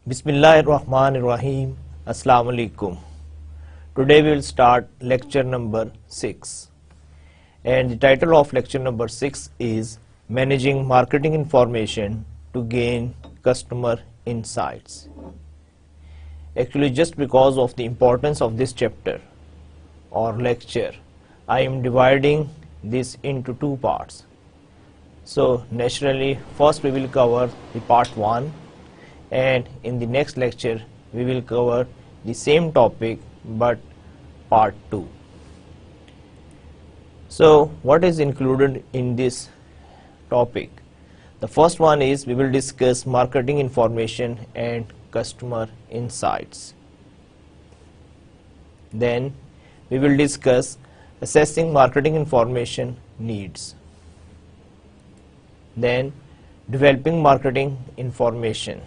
Bismillahirrahmanirrahim. Assalamu alaikum. Today we will start lecture number 6, and the title of lecture number 6 is Managing Marketing Information to Gain Customer Insights. Actually, just because of the importance of this chapter or lecture, I am dividing this into two parts. So naturally, first we will cover the part 1, and in the next lecture we will cover the same topic but part 2. So what is included in this topic? The first one is we will discuss marketing information and customer insights. Then we will discuss assessing marketing information needs. Then developing marketing information.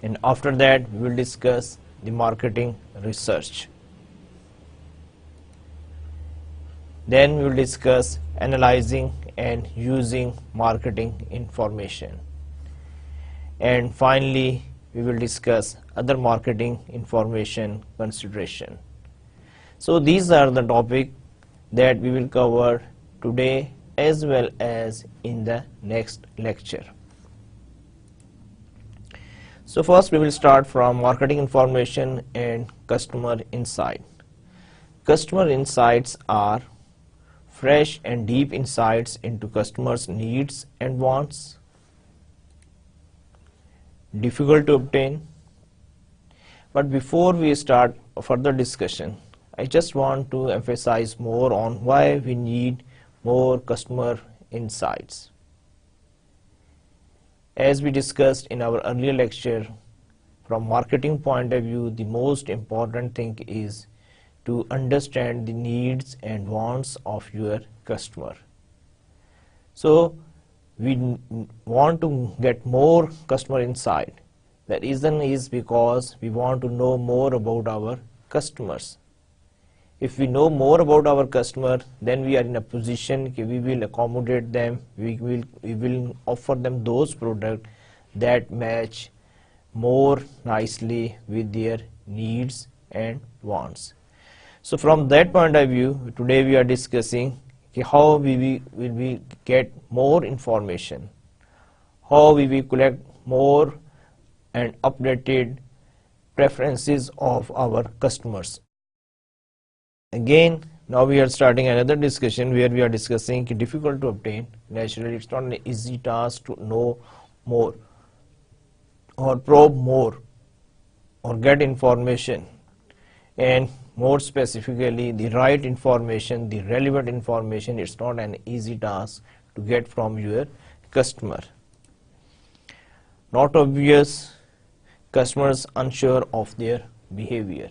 And after that we will discuss the marketing research. Then we will discuss analyzing and using marketing information. And finally we will discuss other marketing information consideration. So these are the topics that we will cover today as well as in the next lecture. So first we will start from marketing information and customer insight. Customer insights are fresh and deep insights into customers' needs and wants, difficult to obtain. But before we start further discussion, I just want to emphasize more on why we need more customer insights. As we discussed in our earlier lecture, from marketing point of view, the most important thing is to understand the needs and wants of your customer. So we want to get more customer insight. The reason is because we want to know more about our customers. If we know more about our customer, then we are in a position that we will accommodate them, we will offer them those products that match more nicely with their needs and wants. So from that point of view, today we are discussing how we will get more information, how we will collect more and updated preferences of our customers. Again, now we are starting another discussion where we are discussing difficult to obtain. Naturally, it's not an easy task to know more or probe more or get information, and more specifically the right information, the relevant information. It's not an easy task to get from your customer. Not obvious, customers unsure of their behavior.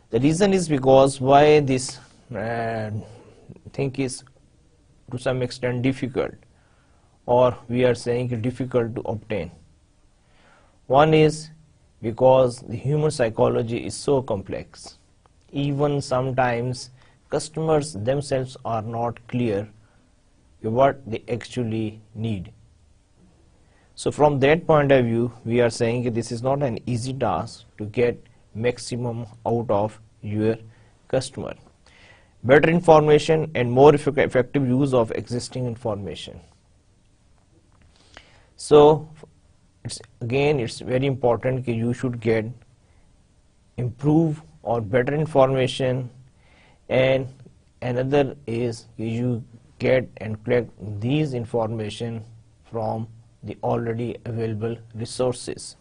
The reason is because why this thing is to some extent difficult, or we are saying difficult to obtain. One is because the human psychology is so complex. Even sometimes customers themselves are not clear what they actually need. So from that point of view, we are saying this is not an easy task to get maximum out of your customer. Better information and more effective use of existing information. So it's very important that you should get improve or better information, and another is you get and collect these information from the already available resources.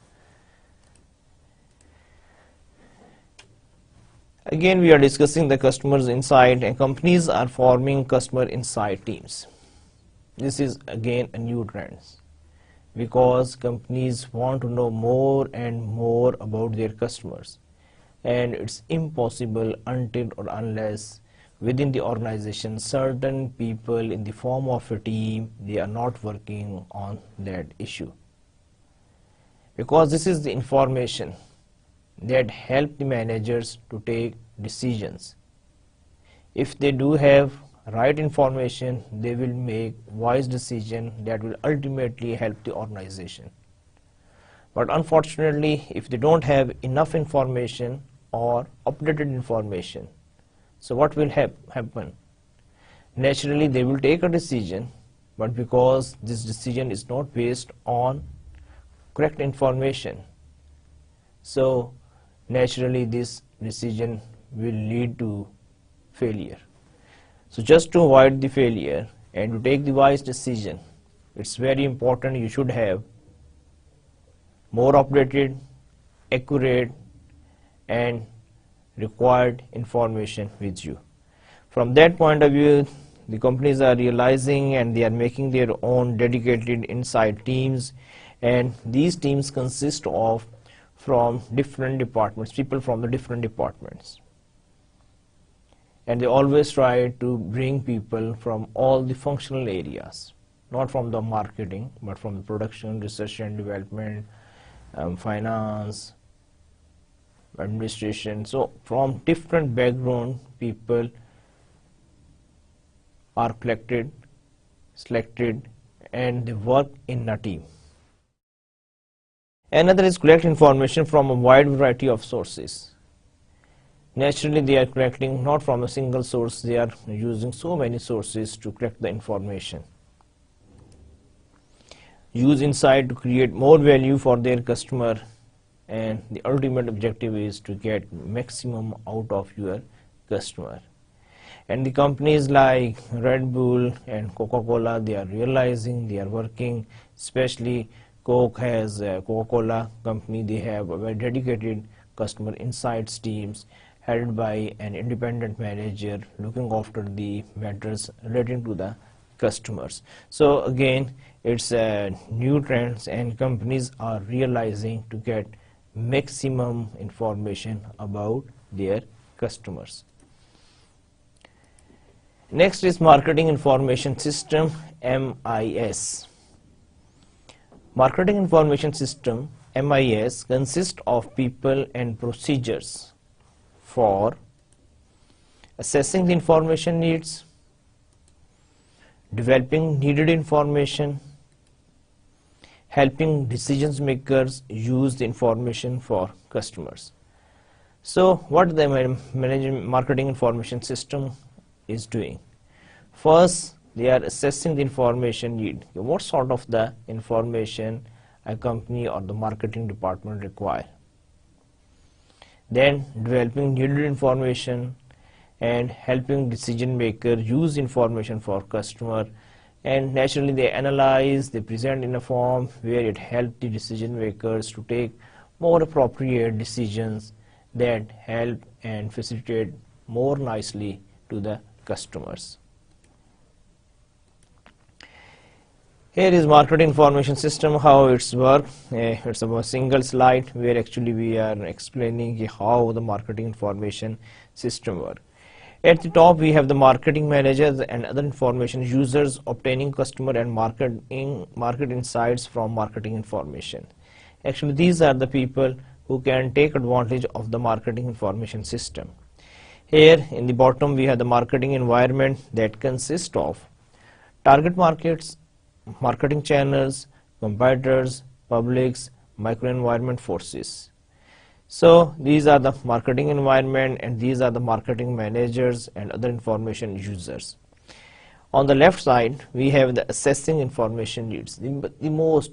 Again, we are discussing the customer's insight, and companies are forming customer insight teams. This is again a new trend because companies want to know more and more about their customers. and it's impossible until or unless within the organization certain people in the form of a team, they are not working on that issue, because this is the information that help the managers to take decisions. If they do have right information, they will make wise decision that will ultimately help the organization. But unfortunately, if they don't have enough information or updated information, so what will happen? Naturally, they will take a decision, but because this decision is not based on correct information, so naturally this decision will lead to failure. So just to avoid the failure and to take the wise decision, it's very important you should have more updated, accurate and required information with you. From that point of view, the companies are realizing and they are making their own dedicated insight teams, and these teams consist of from different departments, people from the different departments, and they always try to bring people from all the functional areas, not from the marketing but from the production, research and development, finance, administration. So from different background, people are collected, selected, and they work in a team. Another is collect information from a wide variety of sources. Naturally, they are collecting not from a single source, they are using so many sources to collect the information. Use insight to create more value for their customer, and the ultimate objective is to get maximum out of your customer. And the companies like Red Bull and Coca-Cola, they are realizing, they are working, especially Coke has a Coca-Cola company, they have a very dedicated customer insights teams headed by an independent manager looking after the matters relating to the customers. So again, it's new trends and companies are realizing to get maximum information about their customers. Next is Marketing Information System, MIS. Marketing Information System, MIS, consists of people and procedures for assessing the information needs, developing needed information, helping decision makers use the information for customers. So what the Marketing Information System is doing? First, they are assessing the information need. What sort of the information a company or the marketing department require. Then developing needed information and helping decision maker use information for customer, and naturally they analyze, they present in a form where it helps the decision makers to take more appropriate decisions that help and facilitate more nicely to the customers. Here is Marketing Information System, how it's work. It's a single slide where actually we are explaining how the Marketing Information System works. At the top we have the marketing managers and other information users obtaining customer and market insights from marketing information. Actually these are the people who can take advantage of the Marketing Information System. Here in the bottom we have the marketing environment that consists of target markets, marketing channels, competitors, publics, microenvironment forces. So these are the marketing environment and these are the marketing managers and other information users. On the left side we have the assessing information needs. The most,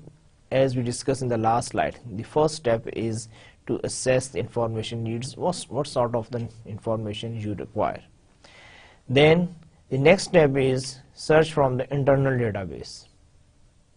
as we discussed in the last slide, the first step is to assess the information needs, what sort of the information you require. Then the next step is search from the internal database.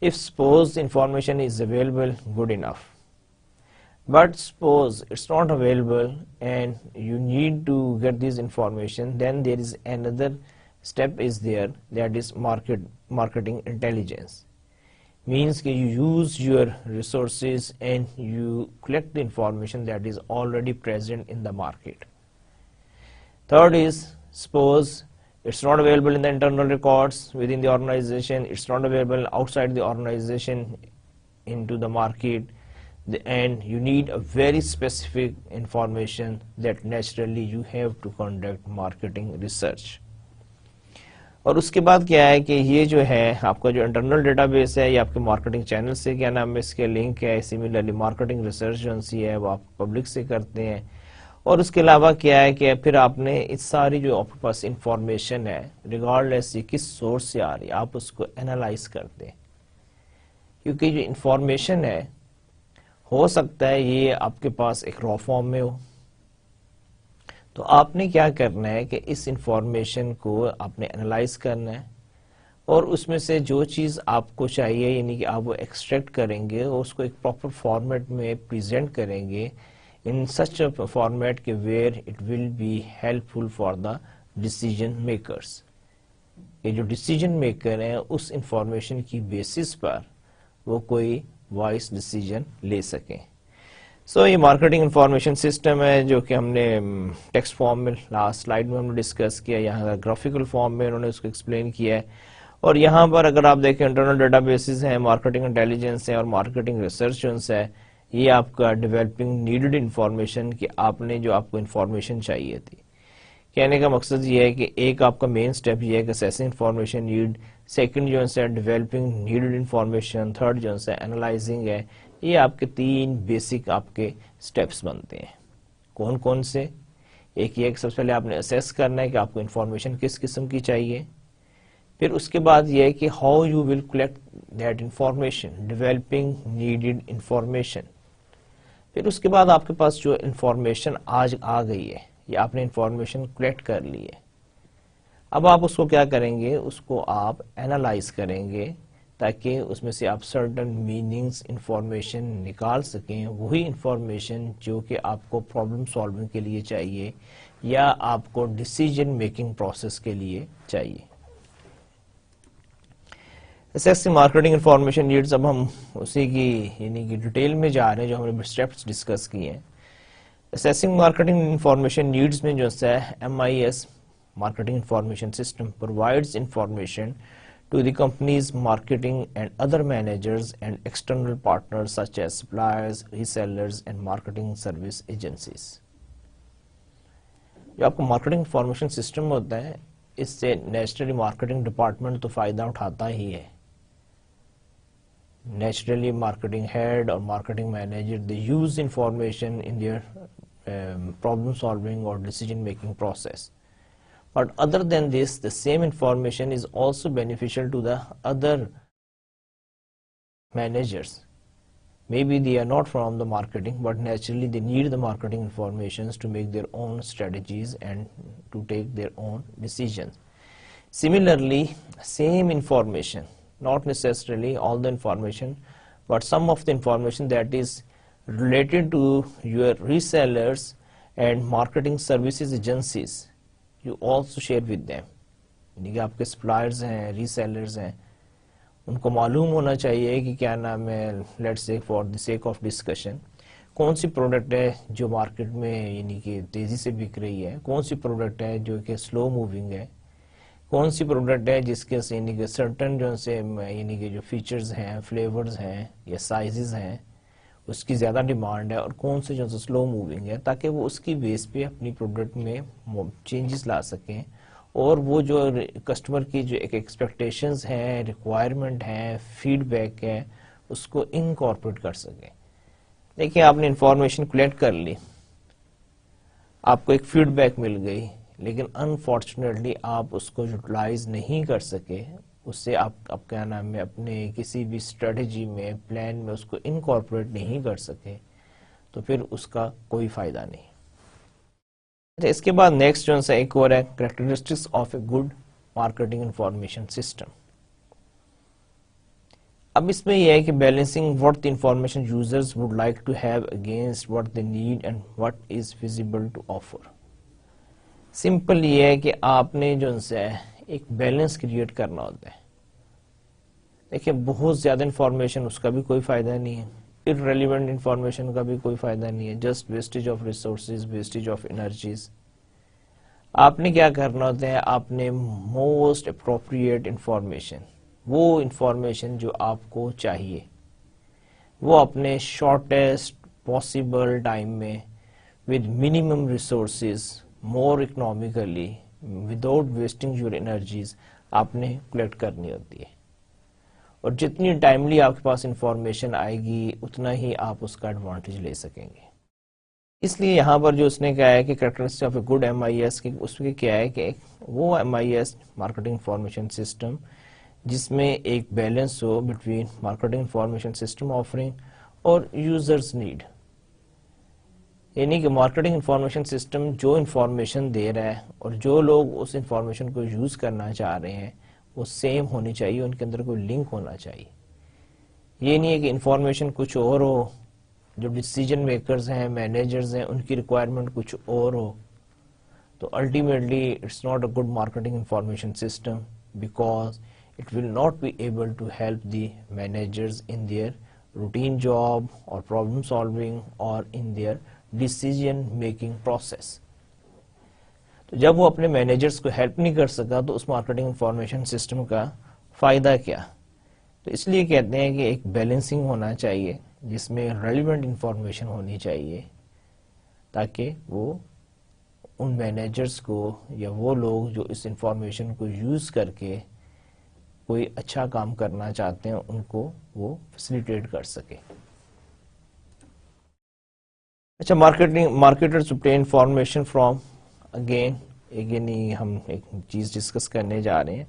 If suppose information is available, good enough. But suppose it's not available and you need to get this information, then there is another step is there, that is marketing intelligence. Means that you use your resources and you collect the information that is already present in the market. Third is, suppose it's not available in the internal records within the organization, it's not available outside the organization into the market, and you need a very specific information, that naturally you have to conduct marketing research. اور اس کے بعد کیا ہے کہ یہ جو ہے آپ کا جو انٹرنل ڈیٹا بیس ہے، یہ آپ کے مارکیٹنگ چینل سے کیا نام ہے اس کے لنک ہے. سملرلی مارکیٹنگ ریسرچ جو سی ہے وہ آپ پبلک سے کرتے ہیں. اور اس کے علاوہ کیا ہے کہ پھر آپ نے اس ساری جو آپ کے پاس انفارمیشن ہے ریگارڈلیس کس سورس سے آ رہی ہے، آپ اس کو انالائز کرتے ہیں. کیونکہ جو انفارمیشن ہے ہو سکتا ہے یہ آپ کے پاس ایک را فارم میں ہو، تو آپ نے کیا کرنا ہے کہ اس انفارمیشن کو آپ نے انالائز کرنا ہے، اور اس میں سے جو چیز آپ کو چاہیے یعنی کہ آپ وہ ایکسٹریکٹ کریں گے اور اس کو ایک پراپر فارمیٹ میں پریزنٹ کریں گے in such a format where it will be helpful for the decision makers. یہ جو ڈیسیجن میکر ہیں اس انفارمیشن کی بیسس پر وہ کوئی وائس ڈیسیجن لے سکیں. سو یہ مارکیٹنگ انفارمیشن سسٹم ہے جو کہ ہم نے ٹیکسٹ فارم میں لاسٹ سلائیڈ میں ہم نے ڈسکس کیا، یہاں گرافیکل فارم میں انہوں نے اس کو ایکسپلین کیا ہے. اور یہاں پر اگر آپ دیکھیں انٹرنل ڈیٹا بیسز ہیں، مارکیٹنگ انٹیلیجنس ہے اور مارکیٹنگ ریسرچ ہے، یہ آپ کا ڈیولپنگ نیڈڈ انفارمیشن کہ آپ نے جو آپ کو انفارمیشن چاہیے تھی. کہنے کا مقصد یہ ہے کہ ایک آپ کا مین سٹیپ یہ ہے کہ اسیسنگ انفارمیشن نیڈ، سیکنڈ جو ہے ڈیولپنگ نیڈڈ انفارمیشن، تھرڈ جو ہے انالائزنگ ہے. یہ آپ کے تین بیسک آپ کے سٹیپس بنتے ہیں. کون کون سے؟ ایک یہ سب سے پہلے آپ نے اسیس کرنا ہے کہ آپ کو انفارمیشن کس قسم کی چاہیے. پھر اس کے بعد یہ ہے کہ how you will collect that information, developing needed information. پھر اس کے بعد آپ کے پاس جو انفارمیشن آج آ گئی ہے، یہ آپ نے انفارمیشن کلیکٹ کر لی ہے، اب آپ اس کو کیا کریں گے، اس کو آپ اینالائز کریں گے تاکہ اس میں سے آپ سرٹن میننگز انفارمیشن نکال سکیں، وہی انفارمیشن جو کہ آپ کو پرابلم سالونگ کے لیے چاہیے یا آپ کو ڈیسیجن میکنگ پروسیس کے لیے چاہیے. اسیسنگ مارکیٹنگ انفارمیشن نیڈز، اب ہم اسی کی یعنی کہ ڈیٹیل میں جا رہے ہیں جو ہم نے اسٹیپس ڈسکس کیے ہیں. اسیسنگ مارکیٹنگ انفارمیشن نیڈز میں جو ہے MIS marketing information system provides information to the company's marketing and other managers and external partners such as suppliers, resellers and marketing service agencies. جو آپ کو مارکیٹنگ انفارمیشن سسٹم ہوتا ہے اس سے naturally marketing department تو فائدہ اٹھاتا ہی ہے. Naturally marketing head or marketing manager, they use information in their problem solving or decision making process. But other than this, the same information is also beneficial to the other managers. Maybe they are not from the marketing, but naturally they need the marketing informations to make their own strategies and to take their own decisions. Similarly, same information, not necessarily all the information, but some of the information that is related to your resellers and marketing services agencies, you also share with them. یعنی کہ آپ کے suppliers ہیں، ریسیلرز ہیں، ان کو معلوم ہونا چاہیے کہ کیا نام ہے، let's say for the sake of discussion, کون سی پروڈکٹ ہے جو مارکیٹ میں یعنی کہ تیزی سے بک رہی ہے، کون سی پروڈکٹ ہے جو کہ سلو موونگ ہے، کون سی پروڈکٹ ہے جس کے یعنی کہ سرٹن جو سے یعنی کہ جو فیچرز ہیں، فلیورز ہیں یا سائزز ہیں اس کی زیادہ ڈیمانڈ ہے، اور کون سے جو سلو موونگ ہے، تاکہ وہ اس کی بیس پہ اپنی پروڈکٹ میں چینجز لا سکیں اور وہ جو کسٹمر کی جو ایک ایکسپیکٹیشنز ہیں، ریکوائرمنٹ ہیں، فیڈ بیک ہے، اس کو انکارپوریٹ کر سکیں. دیکھیں آپ نے انفارمیشن کلیکٹ کر لی، آپ کو ایک فیڈ بیک مل گئی، لیکن انفارچونیٹلی آپ اس کو یوٹیلائز نہیں کر سکے، اس سے آپ کیا نام ہے اپنے کسی بھی اسٹریٹجی میں، پلان میں اس کو انکارپوریٹ نہیں کر سکے، تو پھر اس کا کوئی فائدہ نہیں. اس کے بعد نیکسٹ جو ہے ایک اور ہے characteristics of a good marketing information system. اب اس میں یہ ہے کہ balancing what the information users would like to have against what they need and what is feasible to offer. Simple یہ ہے کہ آپ نے جو ان سے ایک بیلنس کریٹ کرنا ہوتا ہے. دیکھیں بہت زیادہ انفارمیشن اس کا بھی کوئی فائدہ نہیں ہے, irrelevant انفارمیشن کا بھی کوئی فائدہ نہیں ہے, just wastage of resources, wastage of energies. آپ نے کیا کرنا ہوتا ہے, آپ نے موسٹ اپروپریٹ انفارمیشن, وہ انفارمیشن جو آپ کو چاہیے وہ اپنے شارٹیسٹ پاسبل ٹائم میں with minimum resources, more economically, without wasting your energies آپ نے کلیکٹ کرنی ہوتی ہے. اور جتنی ٹائملی آپ کے پاس انفارمیشن آئے گی اتنا ہی آپ اس کا ایڈوانٹیج لے سکیں گے. اس لیے یہاں پر جو اس نے کہا ہے کہ characteristic of a good M I S, اس میں کیا ہے کہ وہ M I S marketing information system جس میں ایک بیلنس ہو between marketing information system offering اور یوزرز نیڈ. یعنی کہ مارکیٹنگ انفارمیشن سسٹم جو انفارمیشن دے رہا ہے اور جو لوگ اس انفارمیشن کو یوز کرنا چاہ رہے ہیں وہ سیم ہونی چاہیے, ان کے اندر کوئی لنک ہونا چاہیے. یہ نہیں ہے کہ انفارمیشن کچھ اور ہو, جو ڈیسیجن میکرز ہیں, مینیجرز ہیں, ان کی ریکوائرمنٹ کچھ اور ہو, تو ultimately it's not a good marketing information system, because it will not be able to help the managers in their routine job or problem solving or in their decision making process. تو جب وہ اپنے managers کو help نہیں کر سکا تو اس marketing information system کا فائدہ کیا؟ تو اس لیے کہتے ہیں کہ ایک بیلنسنگ ہونا چاہیے جس میں ریلیونٹ انفارمیشن ہونی چاہیے تاکہ وہ ان مینیجرز کو یا وہ لوگ جو اس انفارمیشن کو یوز کر کے کوئی اچھا کام کرنا چاہتے ہیں ان کو وہ فیسیلیٹیٹ کر سکے. اچھا, marketers obtain information from, again ہم ایک چیز ڈسکس کرنے جا رہے ہیں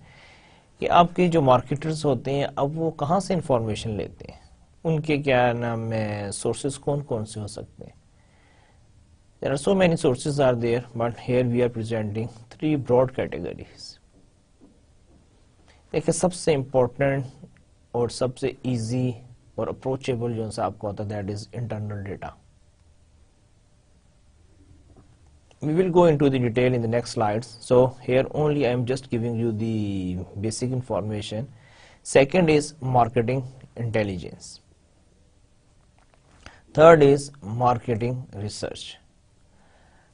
کہ آپ کے جو مارکیٹرز ہوتے ہیں اب وہ کہاں سے انفارمیشن لیتے ہیں, ان کے کیا نام ہے سورسز کون کون سے ہو سکتے ہیں. There are so many sources are there, but here we are presenting 3 broad categories. دیکھیں سب سے امپورٹنٹ اور سب سے ایزی اور اپروچیبل جو آپ کو ہوتا ہے that is internal data. We will go into the detail in the next slides. So here only I am just giving you the basic information. Second is marketing intelligence. Third is marketing research.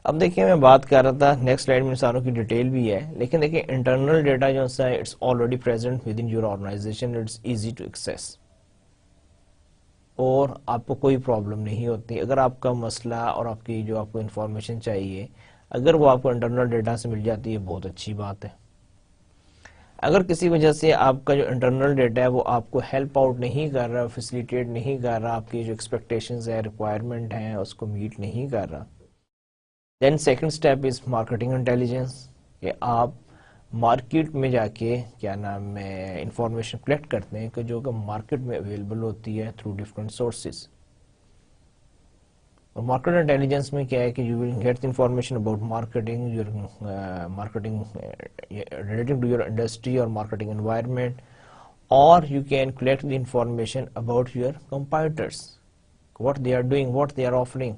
اب دیکھیں میں بات کر رہا تھا next slide میں ساروں کی ڈیٹیل بھی ہے, لیکن دیکھیں انٹرنل ڈیٹا جو ہے it's already present within your organization, it's easy to access اور آپ کو کوئی پرابلم نہیں ہوتی. اگر آپ کا مسئلہ اور آپ کی جو آپ کو انفارمیشن چاہیے اگر وہ آپ کو انٹرنل ڈیٹا سے مل جاتی ہے بہت اچھی بات ہے. اگر کسی وجہ سے آپ کا جو انٹرنل ڈیٹا ہے وہ آپ کو ہیلپ آؤٹ نہیں کر رہا, فیسیلیٹیٹ نہیں کر رہا, آپ کی جو ایکسپیکٹیشنز ہیں, ریکوائرمنٹ ہیں اس کو میٹ نہیں کر رہا, then second step is marketing intelligence, کہ آپ مارکیٹ میں جا کے کیا نام ہے انفارمیشن کلیکٹ کرتے ہیں کہ جو کہ مارکیٹ میں اویلیبل ہوتی ہے تھرو ڈفرنٹ سورسز. اور مارکیٹ انٹیلیجنس میں کیا ہے کہ you will get information about marketing, your marketing relating to your industry اور مارکیٹنگ انوائرمنٹ, اور you can collect the information about your competitors, what they are doing, what they are offering,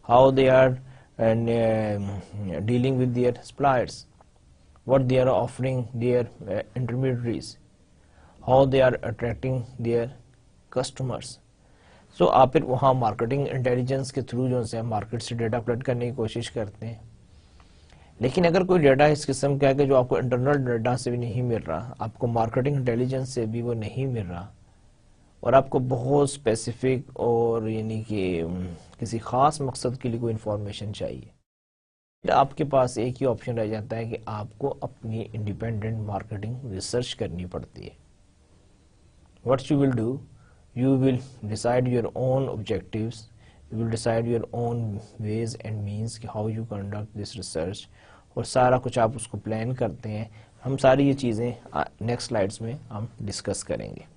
how they are dealing with their suppliers, what they are offering their intermediaries, how they are attracting their customers. So آپ پھر وہاں marketing intelligence کے through جو ہے market سے data collect کرنے کی کوشش کرتے ہیں. لیکن اگر کوئی ڈیٹا اس قسم کا ہے کہ جو آپ کو انٹرنل ڈیٹا سے بھی نہیں مل رہا, آپ کو مارکیٹنگ انٹیلیجنس سے بھی وہ نہیں مل رہا, اور آپ کو بہت اسپیسیفک اور یعنی کہ کسی خاص مقصد کے لیے کوئی انفارمیشن چاہیے, آپ کے پاس ایک ہی آپشن رہ جاتا ہے کہ آپ کو اپنی انڈیپینڈنٹ مارکیٹنگ ریسرچ کرنی پڑتی ہے. What you will do, you will decide your own objectives, you will decide your own ways and means کہ how you conduct this research, اور سارا کچھ آپ اس کو پلان کرتے ہیں. ہم ساری یہ چیزیں نیکسٹ سلائیڈز میں ہم ڈسکس کریں گے.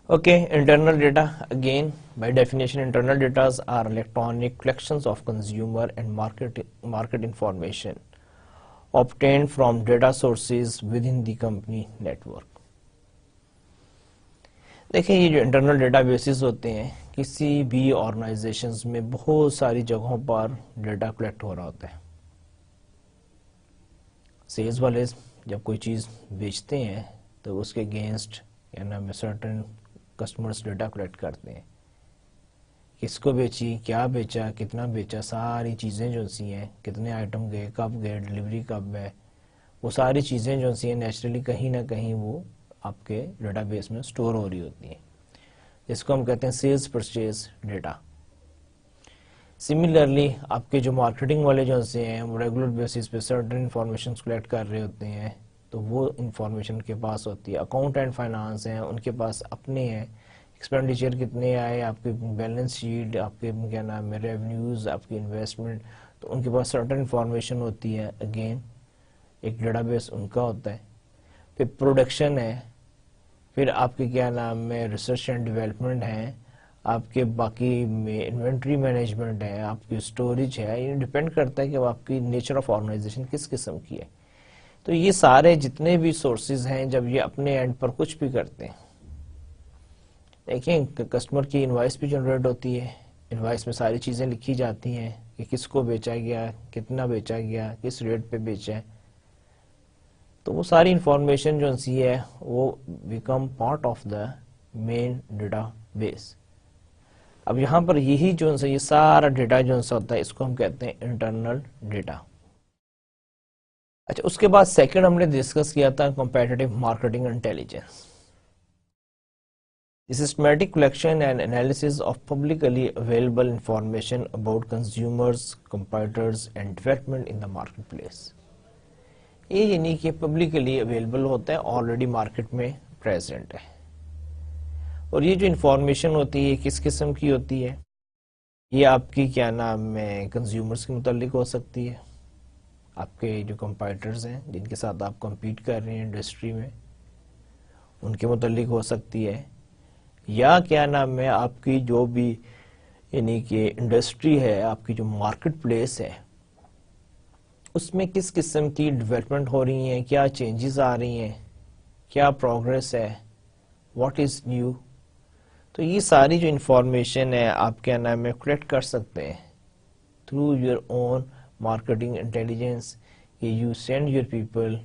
Okay, internal data. Again, by definition, internal data are electronic collections of consumer and market information obtained from data sources within the company network. دیکھیں یہ جو انٹرنل ڈیٹا بیسز ہوتے ہیں کسی بھی آرگنائزیشنز میں بہت ساری جگہوں پر ڈیٹا کلیکٹ ہو رہا ہوتا ہے. سیلز والے جب کوئی چیز بیچتے ہیں تو اس کے اگینسٹ یعنی سرٹن کسٹمرز ڈیٹا کلیکٹ کرتے ہیں، کس کو بیچی، کیا بیچا، کتنا بیچا، ساری چیزیں جو سی ہیں، کتنے آئٹم گئے، کب گئے، ڈیلیوری کب ہے، وہ ساری چیزیں جو سی ہیں نیچرلی کہیں نہ کہیں وہ آپ کے ڈیٹا بیس میں سٹور ہو رہی ہوتی ہیں، جس کو ہم کہتے ہیں سیلز پرچیز ڈیٹا. سملرلی آپ کے جو مارکیٹنگ والے جو سے ہیں وہ ریگولر بیسس پہ سرٹن انفارمیشن کلیکٹ کر رہے ہوتے ہیں، تو وہ انفارمیشن کے پاس ہوتی ہے. اکاؤنٹ اینڈ فائنانس ہیں، ان کے پاس اپنے ہیں، ایکسپینڈیچر کتنے آئے، آپ کی بیلنس شیٹ، آپ کے کیا نام ہے ریونیوز، آپ کی انویسٹمنٹ، تو ان کے پاس سرٹن انفارمیشن ہوتی ہے. اگین ایک ڈیٹا بیس ان کا ہوتا ہے. پھر پروڈکشن ہے، پھر آپ کے کیا نام ہے ریسرچ اینڈ ڈیولپمنٹ ہے، آپ کے باقی انوینٹری مینجمنٹ ہے، آپ کی اسٹوریج ہے. یہ ڈیپینڈ کرتا ہے کہ آپ کی نیچر آف آرگنائزیشن کس قسم کی ہے. تو یہ سارے جتنے بھی سورسز ہیں جب یہ اپنے اینڈ پر کچھ بھی کرتے ہیں، دیکھیں کسٹمر کی انوائس بھی جنریٹ ہوتی ہے، انوائس میں ساری چیزیں لکھی جاتی ہیں کہ کس کو بیچا گیا، کتنا بیچا گیا، کس ریٹ پہ بیچا ہے. تو وہ ساری انفارمیشن جو سی ہے وہ become part of the main database. اب یہاں پر یہی جو سا یہ سارا ڈیٹا جو سا ہوتا ہے اس کو ہم کہتے ہیں انٹرنل ڈیٹا. اچھا اس کے بعد سیکنڈ ہم نے ڈسکس کیا تھا competitive marketing intelligence. The systematic collection and analysis of publicly available information about consumers, competitors and development in the marketplace. یہ یعنی کہ پبلکلی اویلیبل ہوتا ہے، آلریڈی مارکیٹ میں پریزنٹ ہے. اور یہ جو انفارمیشن ہوتی ہے کس قسم کی ہوتی ہے، یہ آپ کی کیا نام ہے کنزیومرز کے متعلق ہو سکتی ہے، آپ کے جو کمپیٹیٹرز ہیں جن کے ساتھ آپ کمپیٹ کر رہے ہیں انڈسٹری میں ان کے متعلق ہو سکتی ہے، یا کیا نام ہے آپ کی جو بھی یعنی کہ انڈسٹری ہے، آپ کی جو مارکیٹ پلیس ہے اس میں کس قسم کی ڈیولپمنٹ ہو رہی ہیں، کیا چینجز آ رہی ہیں، کیا پروگریس ہے، واٹ از نیو. تو یہ ساری جو انفارمیشن ہے آپ کیا نام ہے کلیکٹ کر سکتے ہیں through your own marketing intelligence. You send your people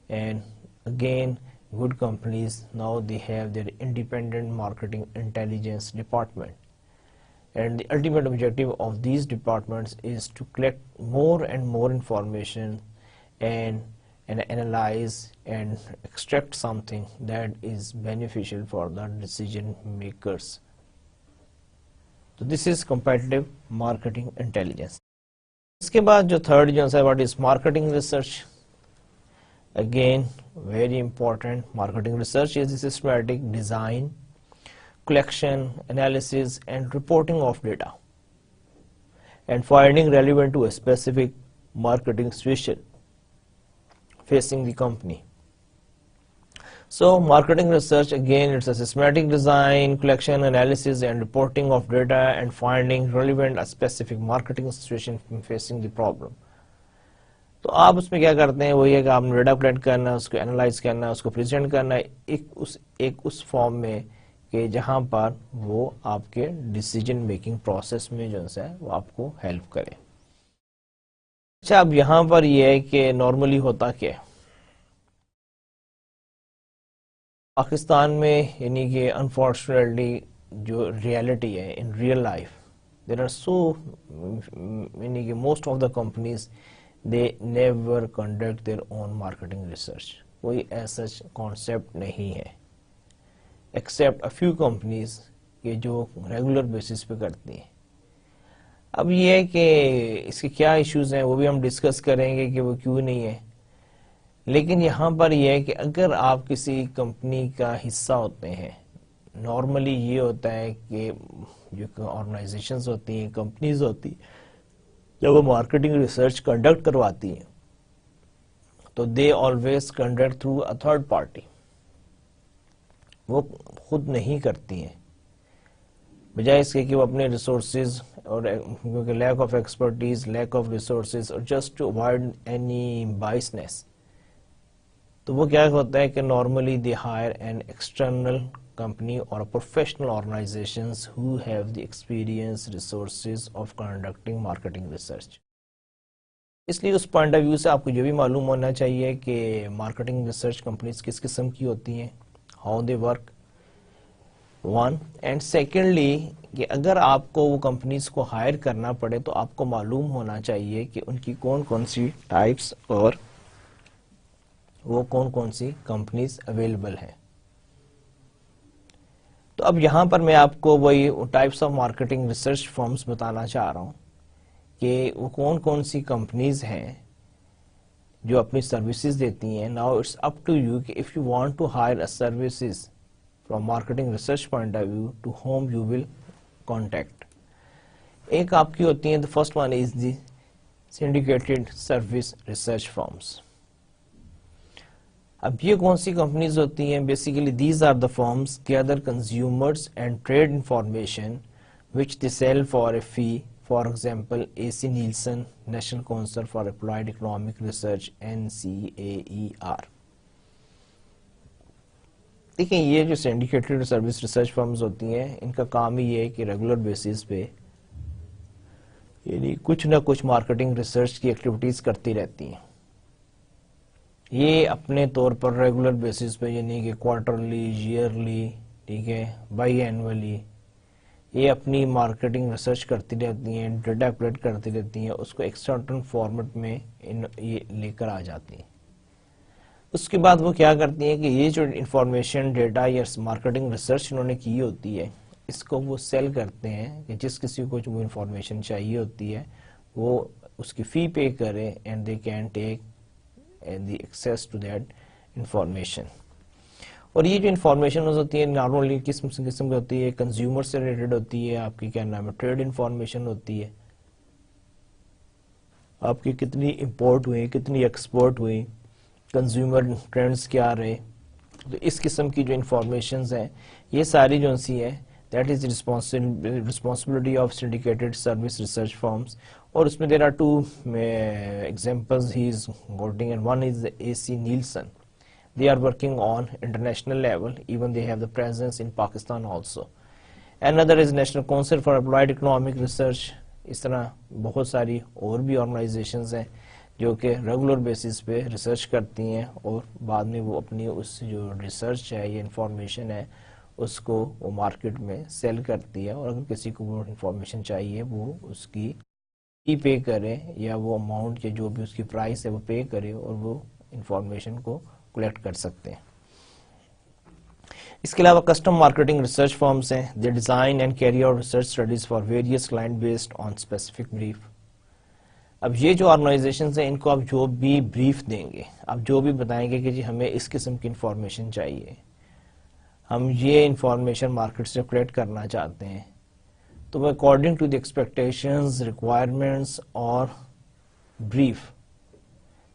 and again good companies now they have their independent marketing intelligence department, and the ultimate objective of these departments is to collect more and more information and analyze and extract something that is beneficial for the decision makers. So this is competitive marketing intelligence. اس کے بعد جو third جو ہے what is marketing research. Again, very important. Marketing research is the systematic design, collection, analysis, and reporting of data, and finding relevant to a specific marketing situation facing the company. So, marketing research again, it's a systematic design, collection, analysis, and reporting of data, and finding relevant a specific marketing situation facing the problem. تو آپ اس میں کیا کرتے ہیں، وہی ہے کہ آپ نے ڈیٹا کلیکٹ کرنا ہے، اس کو انالائز کرنا ہے، اس کو پریزنٹ کرنا ہے ایک اس فارم میں کہ جہاں پر وہ آپ کے ڈیسیجن میکنگ پروسیس میں جو ہے وہ آپ کو ہیلپ کرے. اچھا اب یہاں پر یہ ہے کہ نارملی ہوتا کیا پاکستان میں، یعنی کہ انفارچونیٹلی جو ریالٹی ہے in real life there are so یعنی کہ most of the companies they never conduct their own marketing research. کوئی ایسا کانسیپٹ نہیں ہے except a few companies کہ جو ریگولر بیسس پہ کرتی ہیں. اب یہ ہے کہ اس کے کیا ایشوز ہیں وہ بھی ہم ڈسکس کریں گے کہ وہ کیوں نہیں ہے، لیکن یہاں پر یہ ہے کہ اگر آپ کسی کمپنی کا حصہ ہوتے ہیں، نارملی یہ ہوتا ہے کہ جو آرگنائزیشنز ہوتی ہیں، کمپنیز ہوتی ہیں، جب وہ مارکیٹنگ ریسرچ کنڈکٹ کرواتی ہیں تو they always conduct through a third party, وہ خود نہیں کرتی ہیں، بجائے اس کے کہ وہ اپنے ریسورسز اور کیونکہ lack of expertise, lack of resources اور just to avoid any biasness, تو وہ کیا ہوتا ہے کہ normally they hire an external company or a professional organizations who have the experience resources of conducting marketing research. اس لیے اس پوائنٹ آف ویو سے آپ کو یہ بھی معلوم ہونا چاہیے کہ مارکیٹنگ ریسرچ کمپنیز کس قسم کی ہوتی ہیں, how they work, one. And secondly کہ اگر آپ کو وہ کمپنیز کو ہائر کرنا پڑے تو آپ کو معلوم ہونا چاہیے کہ ان کی کون کون سی ٹائپس اور وہ کون کون سی کمپنیز اویلیبل ہیں. تو اب یہاں پر میں آپ کو وہی types of marketing research firms بتانا چاہ رہا ہوں کہ وہ کون کون سی کمپنیز ہیں جو اپنی سروسز دیتی ہیں. Now it's up to you کہ if you want to hire a services from marketing research point of view to whom you will contact. ایک آپ کی ہوتی ہیں, the first one is the syndicated service research firms. اب یہ کون سی companies ہوتی ہیں؟ Basically these are the firms gather consumers and trade information which they sell for a fee. For example, AC Nielsen, National Council for Applied Economic Research, NCAER. دیکھیں یہ جو سینڈیکیٹڈ service research firms ہوتی ہیں ان کا کام ہی یہ ہے کہ ریگولر بیسس پہ یعنی کچھ نہ کچھ مارکیٹنگ ریسرچ کی ایکٹیویٹیز کرتی رہتی ہیں. یہ اپنے طور پر ریگولر بیسس پہ یعنی کہ کوارٹرلی, ایئرلی, ٹھیک ہے, بائی اینولی یہ اپنی مارکیٹنگ ریسرچ کرتی رہتی ہیں, ڈیٹا کلیکٹ کرتی رہتی ہیں, اس کو ایک سرٹن فارمیٹ میں یہ لے کر آ جاتی ہیں. اس کے بعد وہ کیا کرتی ہیں کہ یہ جو انفارمیشن ڈیٹا یا مارکیٹنگ ریسرچ انہوں نے کی ہوتی ہے اس کو وہ سیل کرتے ہیں کہ جس کسی کو جو انفارمیشن چاہیے ہوتی ہے وہ اس کی فی پے کرے and they can take the access to that information. اور یہ جو انفارمیشن ہوتی ہے ناٹ اونلی قسم کی ہوتی ہے, کنزیومر سے ریلیٹڈ ہوتی ہے, آپ کی کیا نام ہے ٹریڈ انفارمیشن ہوتی ہے, آپ کی کتنی امپورٹ ہوئی, کتنی ایکسپورٹ ہوئی, کنزیومر ٹرینڈز کیا رہے. تو اس قسم کی جو انفارمیشنز ہیں یہ ساری جو سی ہے that is responsibility of syndicated service research firms. اور اس میں there are two examples he is quoting, and one is the AC Nielsen. They are working on international level, even they have the presence in Pakistan also. Another is National Council for Applied Economic Research. اس طرح بہت ساری اور بھی organisations ہیں جو کہ regular basis پہ research کرتی ہیں اور بعد میں وہ اپنی اس جو ریسرچ ہے یا انفارمیشن ہے اس کو وہ مارکیٹ میں سیل کرتی ہے. اور اگر کسی کو وہ انفارمیشن چاہیے وہ اس کی فی پے کرے یا وہ اماؤنٹ یا جو بھی اس کی پرائس ہے وہ پے کرے اور وہ انفارمیشن کو کلیکٹ کر سکتے ہیں. اس کے علاوہ کسٹم مارکیٹنگ ریسرچ فرمز ہیں. They design and carry out research studies for various client based on specific brief. اب یہ جو آرگنائزیشنز ہیں ان کو آپ جو بھی بریف دیں گے, آپ جو بھی بتائیں گے کہ جی ہمیں اس قسم کی انفارمیشن چاہیے, ہم یہ انفارمیشن مارکیٹ سے کلیکٹ کرنا چاہتے ہیں, تو وہ according to the expectations, requirements اور brief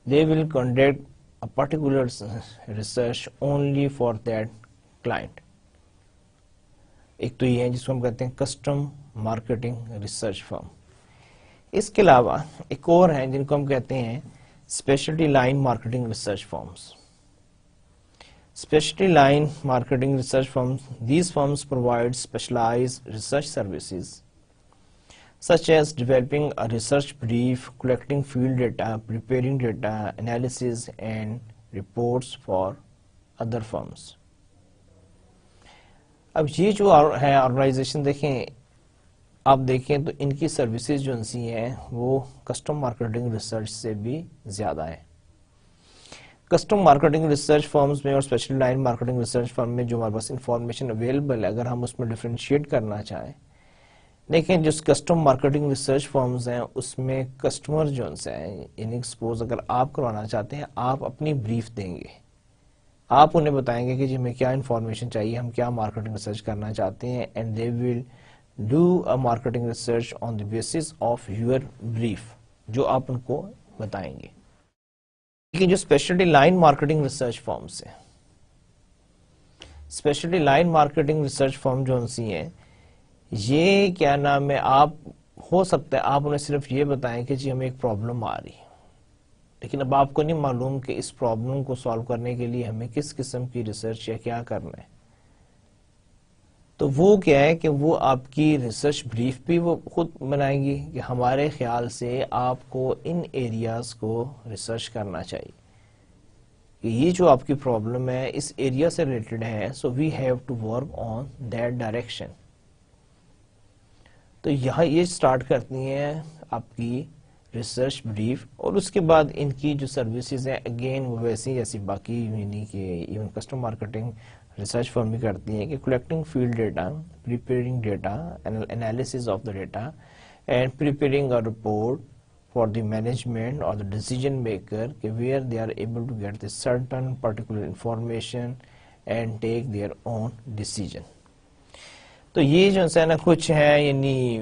they will conduct a particular research only for that client. ایک تو یہ ہے جس کو ہم کہتے ہیں کسٹم مارکیٹنگ ریسرچ فرم. اس کے علاوہ ایک اور ہیں جن کو ہم کہتے ہیں specialty line marketing research firms. Specialty line marketing research firms. These firms provide specialized research services such as developing a research brief, collecting field data, preparing data analysis and reports for other firms. اب یہ جو ہے organization دیکھیں, آپ دیکھیں تو ان کی services جو سی ہیں وہ کسٹم مارکیٹنگ ریسرچ سے بھی زیادہ ہے. کسٹم مارکیٹنگ ریسرچ فرمز میں اور اسپیشل لائن مارکیٹنگ ریسرچ فرم میں جو ہمارے پاس انفارمیشن اویلیبل ہے اگر ہم اس میں ڈفرینشیٹ کرنا چاہیں, دیکھیں جو کسٹم مارکیٹنگ ریسرچ فرمز ہیں اس میں کسٹمر جو ہیں یعنی سپوز اگر آپ کروانا چاہتے ہیں آپ اپنی بریف دیں گے, آپ انہیں بتائیں گے کہ جی ہمیں کیا انفارمیشن چاہیے, ہم کیا مارکیٹنگ ریسرچ کرنا چاہتے ہیں, and they will do a marketing research on the basis of your brief جو آپ ان کو بتائیں گے. لیکن جو specialty line marketing research firms ہیں, specialty line marketing research firm جو سی ہیں یہ کیا نام ہے, آپ ہو سکتا ہے آپ انہیں صرف یہ بتائیں کہ جی ہمیں ایک پرابلم آ رہی ہے, لیکن اب آپ کو نہیں معلوم کہ اس پرابلم کو سالو کرنے کے لیے ہمیں کس قسم کی ریسرچ یا کیا کرنا ہے. تو وہ کیا ہے کہ وہ آپ کی ریسرچ بریف بھی وہ خود بنائیں گی کہ ہمارے خیال سے آپ کو ان ایریاز کو ریسرچ کرنا چاہیے کہ یہ جو آپ کی پرابلم ہے اس ایریا سے ریلیٹڈ ہے، so we have to work on that direction. تو یہاں یہ سٹارٹ کرتی ہیں آپ کی ریسرچ بریف، اور اس کے بعد ان کی جو سروسز ہیں اگین وہ ویسی جیسی باقی یعنی کہ ایون کسٹم مارکیٹنگ ریسرچ فرم بھی کرتی ہیں کہ collecting field data, preparing data, analysis of the data and preparing a report for the management or the decision maker where they are able to get the certain particular information and take their own decision. تو یہ جو ہے نا کچھ ہے یعنی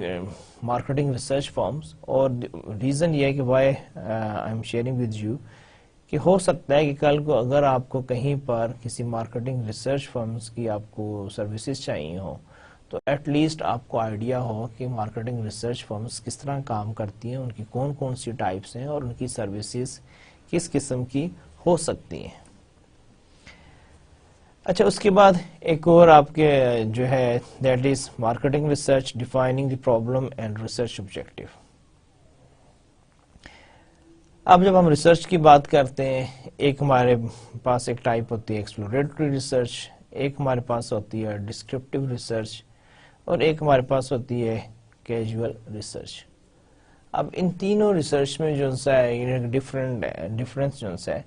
marketing research firms, اور reason یہ ہے کہ why I am sharing with you کہ ہو سکتا ہے کہ کل کو اگر آپ کو کہیں پر کسی مارکیٹنگ ریسرچ فرمز کی آپ کو سروسز چاہیے ہوں تو ایٹ لیسٹ آپ کو آئیڈیا ہو کہ مارکیٹنگ ریسرچ فرمز کس طرح کام کرتی ہیں، ان کی کون کون سی ٹائپس ہیں اور ان کی سروسز کس قسم کی ہو سکتی ہیں. اچھا، اس کے بعد ایک اور آپ کے جو ہے that is marketing research defining the problem and research objective. اب جب ہم ریسرچ کی بات کرتے ہیں، ایک ہمارے پاس ایک ٹائپ ہوتی ہے ایکسپلوریٹری ریسرچ، ایک ہمارے پاس ہوتی ہے ڈسکرپٹیو ریسرچ، اور ایک ہمارے پاس ہوتی ہے کیجول ریسرچ. اب ان تینوں ریسرچ میں جو ہے ڈفرینس جو ہے،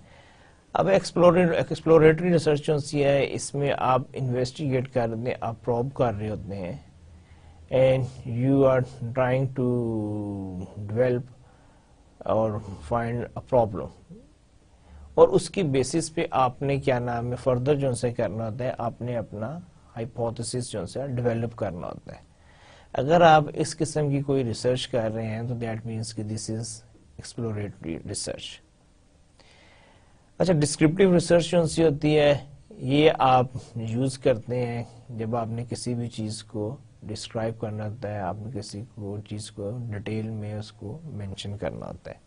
اب ایکسپلوریٹری ریسرچ جو ہے اس میں آپ انویسٹیگیٹ کر رہے ہیں، آپ پروب کر رہے ہوتے ہیں and you are trying to develop or find a problem, اور اس کی بیسس پہ آپ نے کیا نام ہے فردر جو سے کرنا ہوتا ہے، آپ نے اپنا ہائپوتھیسس جو ہے ڈیولپ کرنا ہوتا ہے. اگر آپ اس قسم کی کوئی ریسرچ کر رہے ہیں تو دیٹ مینس کہ دس از ایکسپلوریٹری ریسرچ. اچھا، ڈسکرپٹیو ریسرچ جو سی ہوتی ہے یہ آپ یوز کرتے ہیں جب آپ نے کسی بھی چیز کو ڈسکرائب کرنا ہوتا ہے، آپ نے کسی کو چیز کو ڈیٹیل میں اس کو مینشن کرنا ہوتا ہے.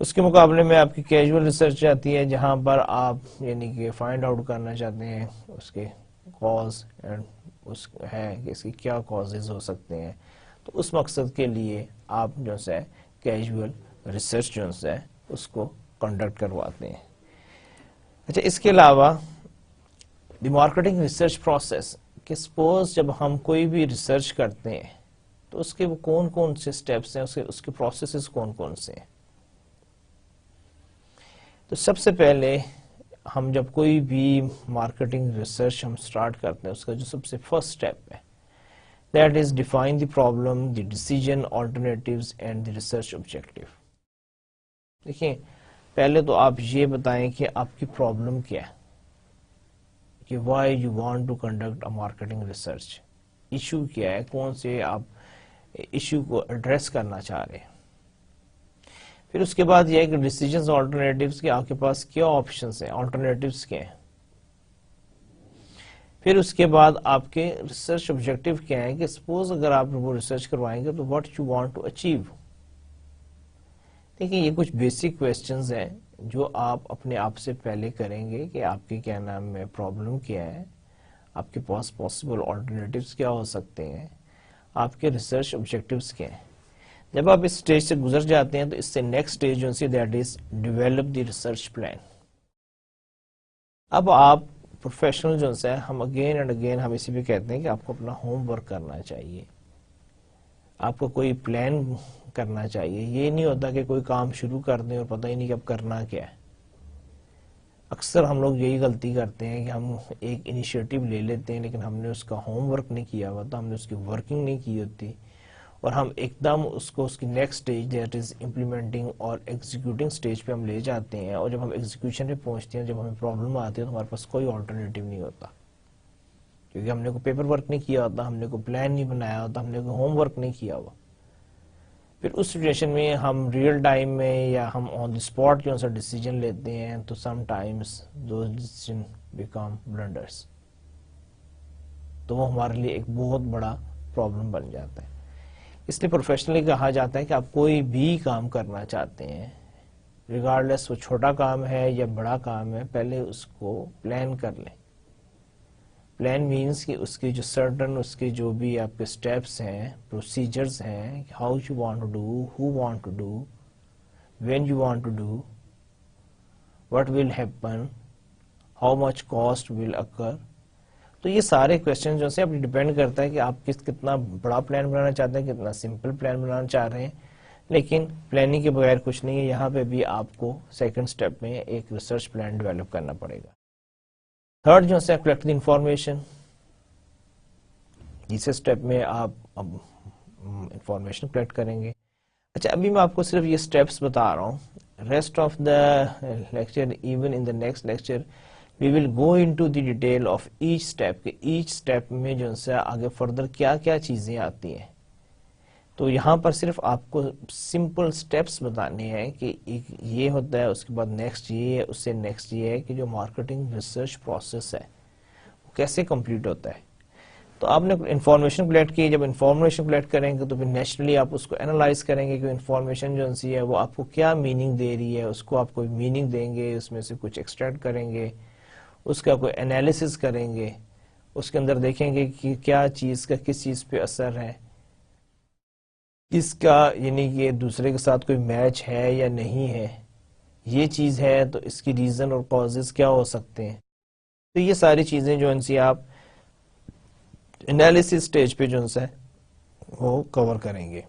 اس کے مقابلے میں آپ کی کیجول ریسرچ آتی ہے جہاں پر آپ یعنی کہ فائنڈ آؤٹ کرنا چاہتے ہیں اس کے کاز اینڈ اس ہے کہ اس کی کیا کازز ہو سکتے ہیں، تو اس مقصد کے لیے آپ جو ہے کیجول ریسرچ جو ہے اس کو کنڈکٹ کرواتے ہیں. اچھا، اس کے علاوہ دی مارکیٹنگ ریسرچ پروسیس کہ سپوز جب ہم کوئی بھی ریسرچ کرتے ہیں تو اس کے وہ کون کون سے سٹیپس ہیں، اس کے پروسیسز کون کون سے ہیں. تو سب سے پہلے ہم جب کوئی بھی مارکیٹنگ ریسرچ ہم سٹارٹ کرتے ہیں اس کا جو سب سے فرسٹ سٹیپ ہے that is define the problem, the decision, alternatives and the research objective. دیکھیں، پہلے تو آپ یہ بتائیں کہ آپ کی پرابلم کیا ہے، کہ why you want to conduct a marketing research, issue کیا ہے، کون سے آپ ایشو کو ایڈریس کرنا چاہ رہے ہیں. پھر اس کے بعد یہ ہے کہ ڈیسیژنز آلٹرنیٹیوز کے آپ کے پاس کیا آپشنز ہیں، آلٹرنیٹیوز کیا ہیں. پھر اس کے بعد آپ کے ریسرچ آبجیکٹیو کیا ہے کہ سپوز اگر آپ وہ ریسرچ کروائیں گے تو what you want to achieve. دیکھیں، یہ کچھ بیسک کویسچنز ہیں جو آپ اپنے آپ سے پہلے کریں گے کہ آپ کے کیا نام ہے پرابلم کیا ہے، آپ کے پاس پاسبل آلٹرنیٹیوز کیا ہو سکتے ہیں، آپ کے ریسرچ آبجیکٹیوز کیا ہیں. جب آپ اس سٹیج سے گزر جاتے ہیں تو اس سے نیکسٹ سٹیج جو ہے that is develop the research plan. اب آپ پروفیشنل جو ہے ہم اگین اینڈ اگین ہم اسی پہ کہتے ہیں کہ آپ کو اپنا ہوم ورک کرنا چاہیے، آپ کو کوئی پلان کرنا چاہیے. یہ نہیں ہوتا کہ کوئی کام شروع کر دیں اور پتہ ہی نہیں کہ اب کرنا کیا ہے. اکثر ہم لوگ یہی غلطی کرتے ہیں کہ ہم ایک انیشیٹو لے لیتے ہیں لیکن ہم نے اس کا ہوم ورک نہیں کیا ہوتا، ہم نے اس کی ورکنگ نہیں کی ہوتی، اور ہم ایک دم اس کو اس کی next stage that is implementing اور ایگزیکیوٹنگ اسٹیج پہ ہم لے جاتے ہیں، اور جب ہم ایگزیکیوشن پہ پہنچتے ہیں، جب ہمیں پرابلم آتی ہے تو ہمارے پاس کوئی آلٹرنیٹیو نہیں ہوتا، کیونکہ ہم نے کوئی پیپر ورک نہیں کیا ہوتا، ہم نے کوئی پلان نہیں بنایا ہوتا، ہم نے کوئی ہوم ورک نہیں کیا ہوا. پھر اس سچویشن میں ہم ریئل ٹائم میں یا ہم آن دی اسپاٹ جو سا ڈیسیجن لیتے ہیں تو some times those decision become blunders, تو وہ ہمارے لیے ایک بہت بڑا پرابلم بن جاتا ہے. اس لیے پروفیشنلی کہا جاتا ہے کہ آپ کوئی بھی کام کرنا چاہتے ہیں ریگارڈلیس وہ چھوٹا کام ہے یا بڑا کام ہے، پہلے اس کو پلان کر لیں. پلان مینس کہ اس کے جو سرٹن اس کے جو بھی آپ کے اسٹیپس ہیں، پروسیجرز ہیں، how you want to do, who want to do, when you want to do, what will happen, how much cost will occur. تو یہ سارے کوشچن جو سے ڈیپینڈ کرتا ہے کہ آپ کتنا بڑا پلان بنانا چاہتے ہیں، کتنا سمپل پلان بنانا چاہ رہے ہیں. لیکن پلاننگ کے بغیر کچھ نہیں ہے. یہاں پہ بھی آپ کو سیکنڈ سٹیپ میں ایک ریسرچ پلان ڈیولپ کرنا پڑے گا. تھرڈ جو ہے کلیکٹ دی انفارمیشن. تیسرے سٹیپ میں آپ اب انفارمیشن کلیکٹ کریں گے. اچھا ابھی میں آپ کو صرف یہ سٹیپس بتا رہا ہوں. Rest of the lecture, even in the next lecture, we will go into the detail of each step. کہ each step میں جو ہے آگے فردر کیا کیا چیزیں آتی ہیں. تو یہاں پر صرف آپ کو سمپل سٹیپس بتانے ہیں کہ یہ ہوتا ہے، اس کے بعد نیکسٹ یہ ہے، اس سے نیکسٹ یہ ہے کہ جو مارکیٹنگ ریسرچ پروسیس ہے وہ کیسے کمپلیٹ ہوتا ہے. تو آپ نے انفارمیشن کلیکٹ کی. جب انفارمیشن کلیکٹ کریں گے تو پھر نیچرلی آپ اس کو انالائز کریں گے کہ انفارمیشن جو ہے وہ آپ کو کیا میننگ دے رہی ہے. اس کو آپ کوئی میننگ دیں گے، اس میں سے کچھ ایکسٹریکٹ کریں گے، اس کا کوئی انالیسس کریں گے، اس کے اندر دیکھیں گے کہ کیا چیز کا کس چیز پہ اثر ہے، اس کا یعنی کہ دوسرے کے ساتھ کوئی میچ ہے یا نہیں ہے. یہ چیز ہے تو اس کی ریزن اور کازز کیا ہو سکتے ہیں. تو یہ ساری چیزیں جو ان سے آپ انالیسس سٹیج پہ جو ہے وہ کور کریں گے.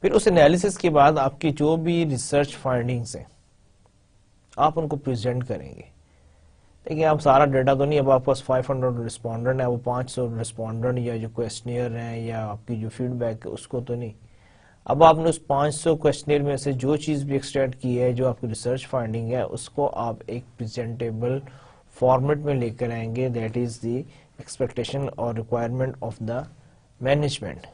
پھر اس انالیسس کے بعد آپ کی جو بھی ریسرچ فائنڈنگز ہیں آپ ان کو پریزنٹ کریں گے. دیکھیں آپ سارا ڈیٹا تو نہیں، اب آپ پاس 500 رسپونڈنٹ ہے، وہ 500 رسپونڈنٹ یا جو کویسچنیئر ہیں یا آپ کی جو فیڈ بیک ہے اس کو تو نہیں. اب آپ نے اس 500 کویسچنیئر میں سے جو چیز بھی ایکسٹریکٹ کی ہے، جو آپ کی ریسرچ فائنڈنگ ہے، اس کو آپ ایک پریزنٹیبل فارمیٹ میں لے کر آئیں گے. دیٹ از دی ایکسپیکٹیشن اور ریکوائرمنٹ آف دا مینجمنٹ.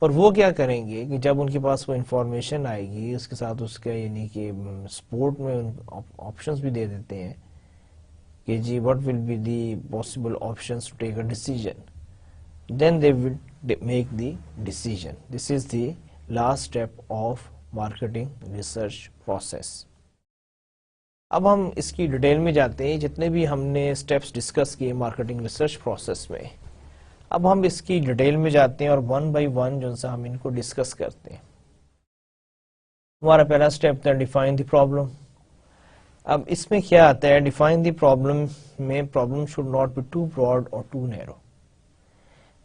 اور وہ کیا کریں گے کہ جب ان کے پاس وہ انفارمیشن آئے گی، اس کے ساتھ اس کا یعنی کہ سپورٹ میں آپشنز بھی دے دیتے ہیں کہ جی what will be the possible options to take a decision. Then they will make the decision. This is the last step of marketing research process. اب ہم اس کی ڈیٹیل میں جاتے ہیں. جتنے بھی ہم نے سٹیپس ڈسکس کیے مارکیٹنگ ریسرچ پروسیس میں، اب ہم اس کی ڈیٹیل میں جاتے ہیں اور ون بائی ون جو ہے ہم ان کو ڈسکس کرتے ہیں. ہمارا پہلا سٹیپ تھا ڈیفائن دی پرابلم. اب اس میں کیا آتا ہے ڈیفائن دی پرابلم میں؟ Problem should not be too broad or too narrow.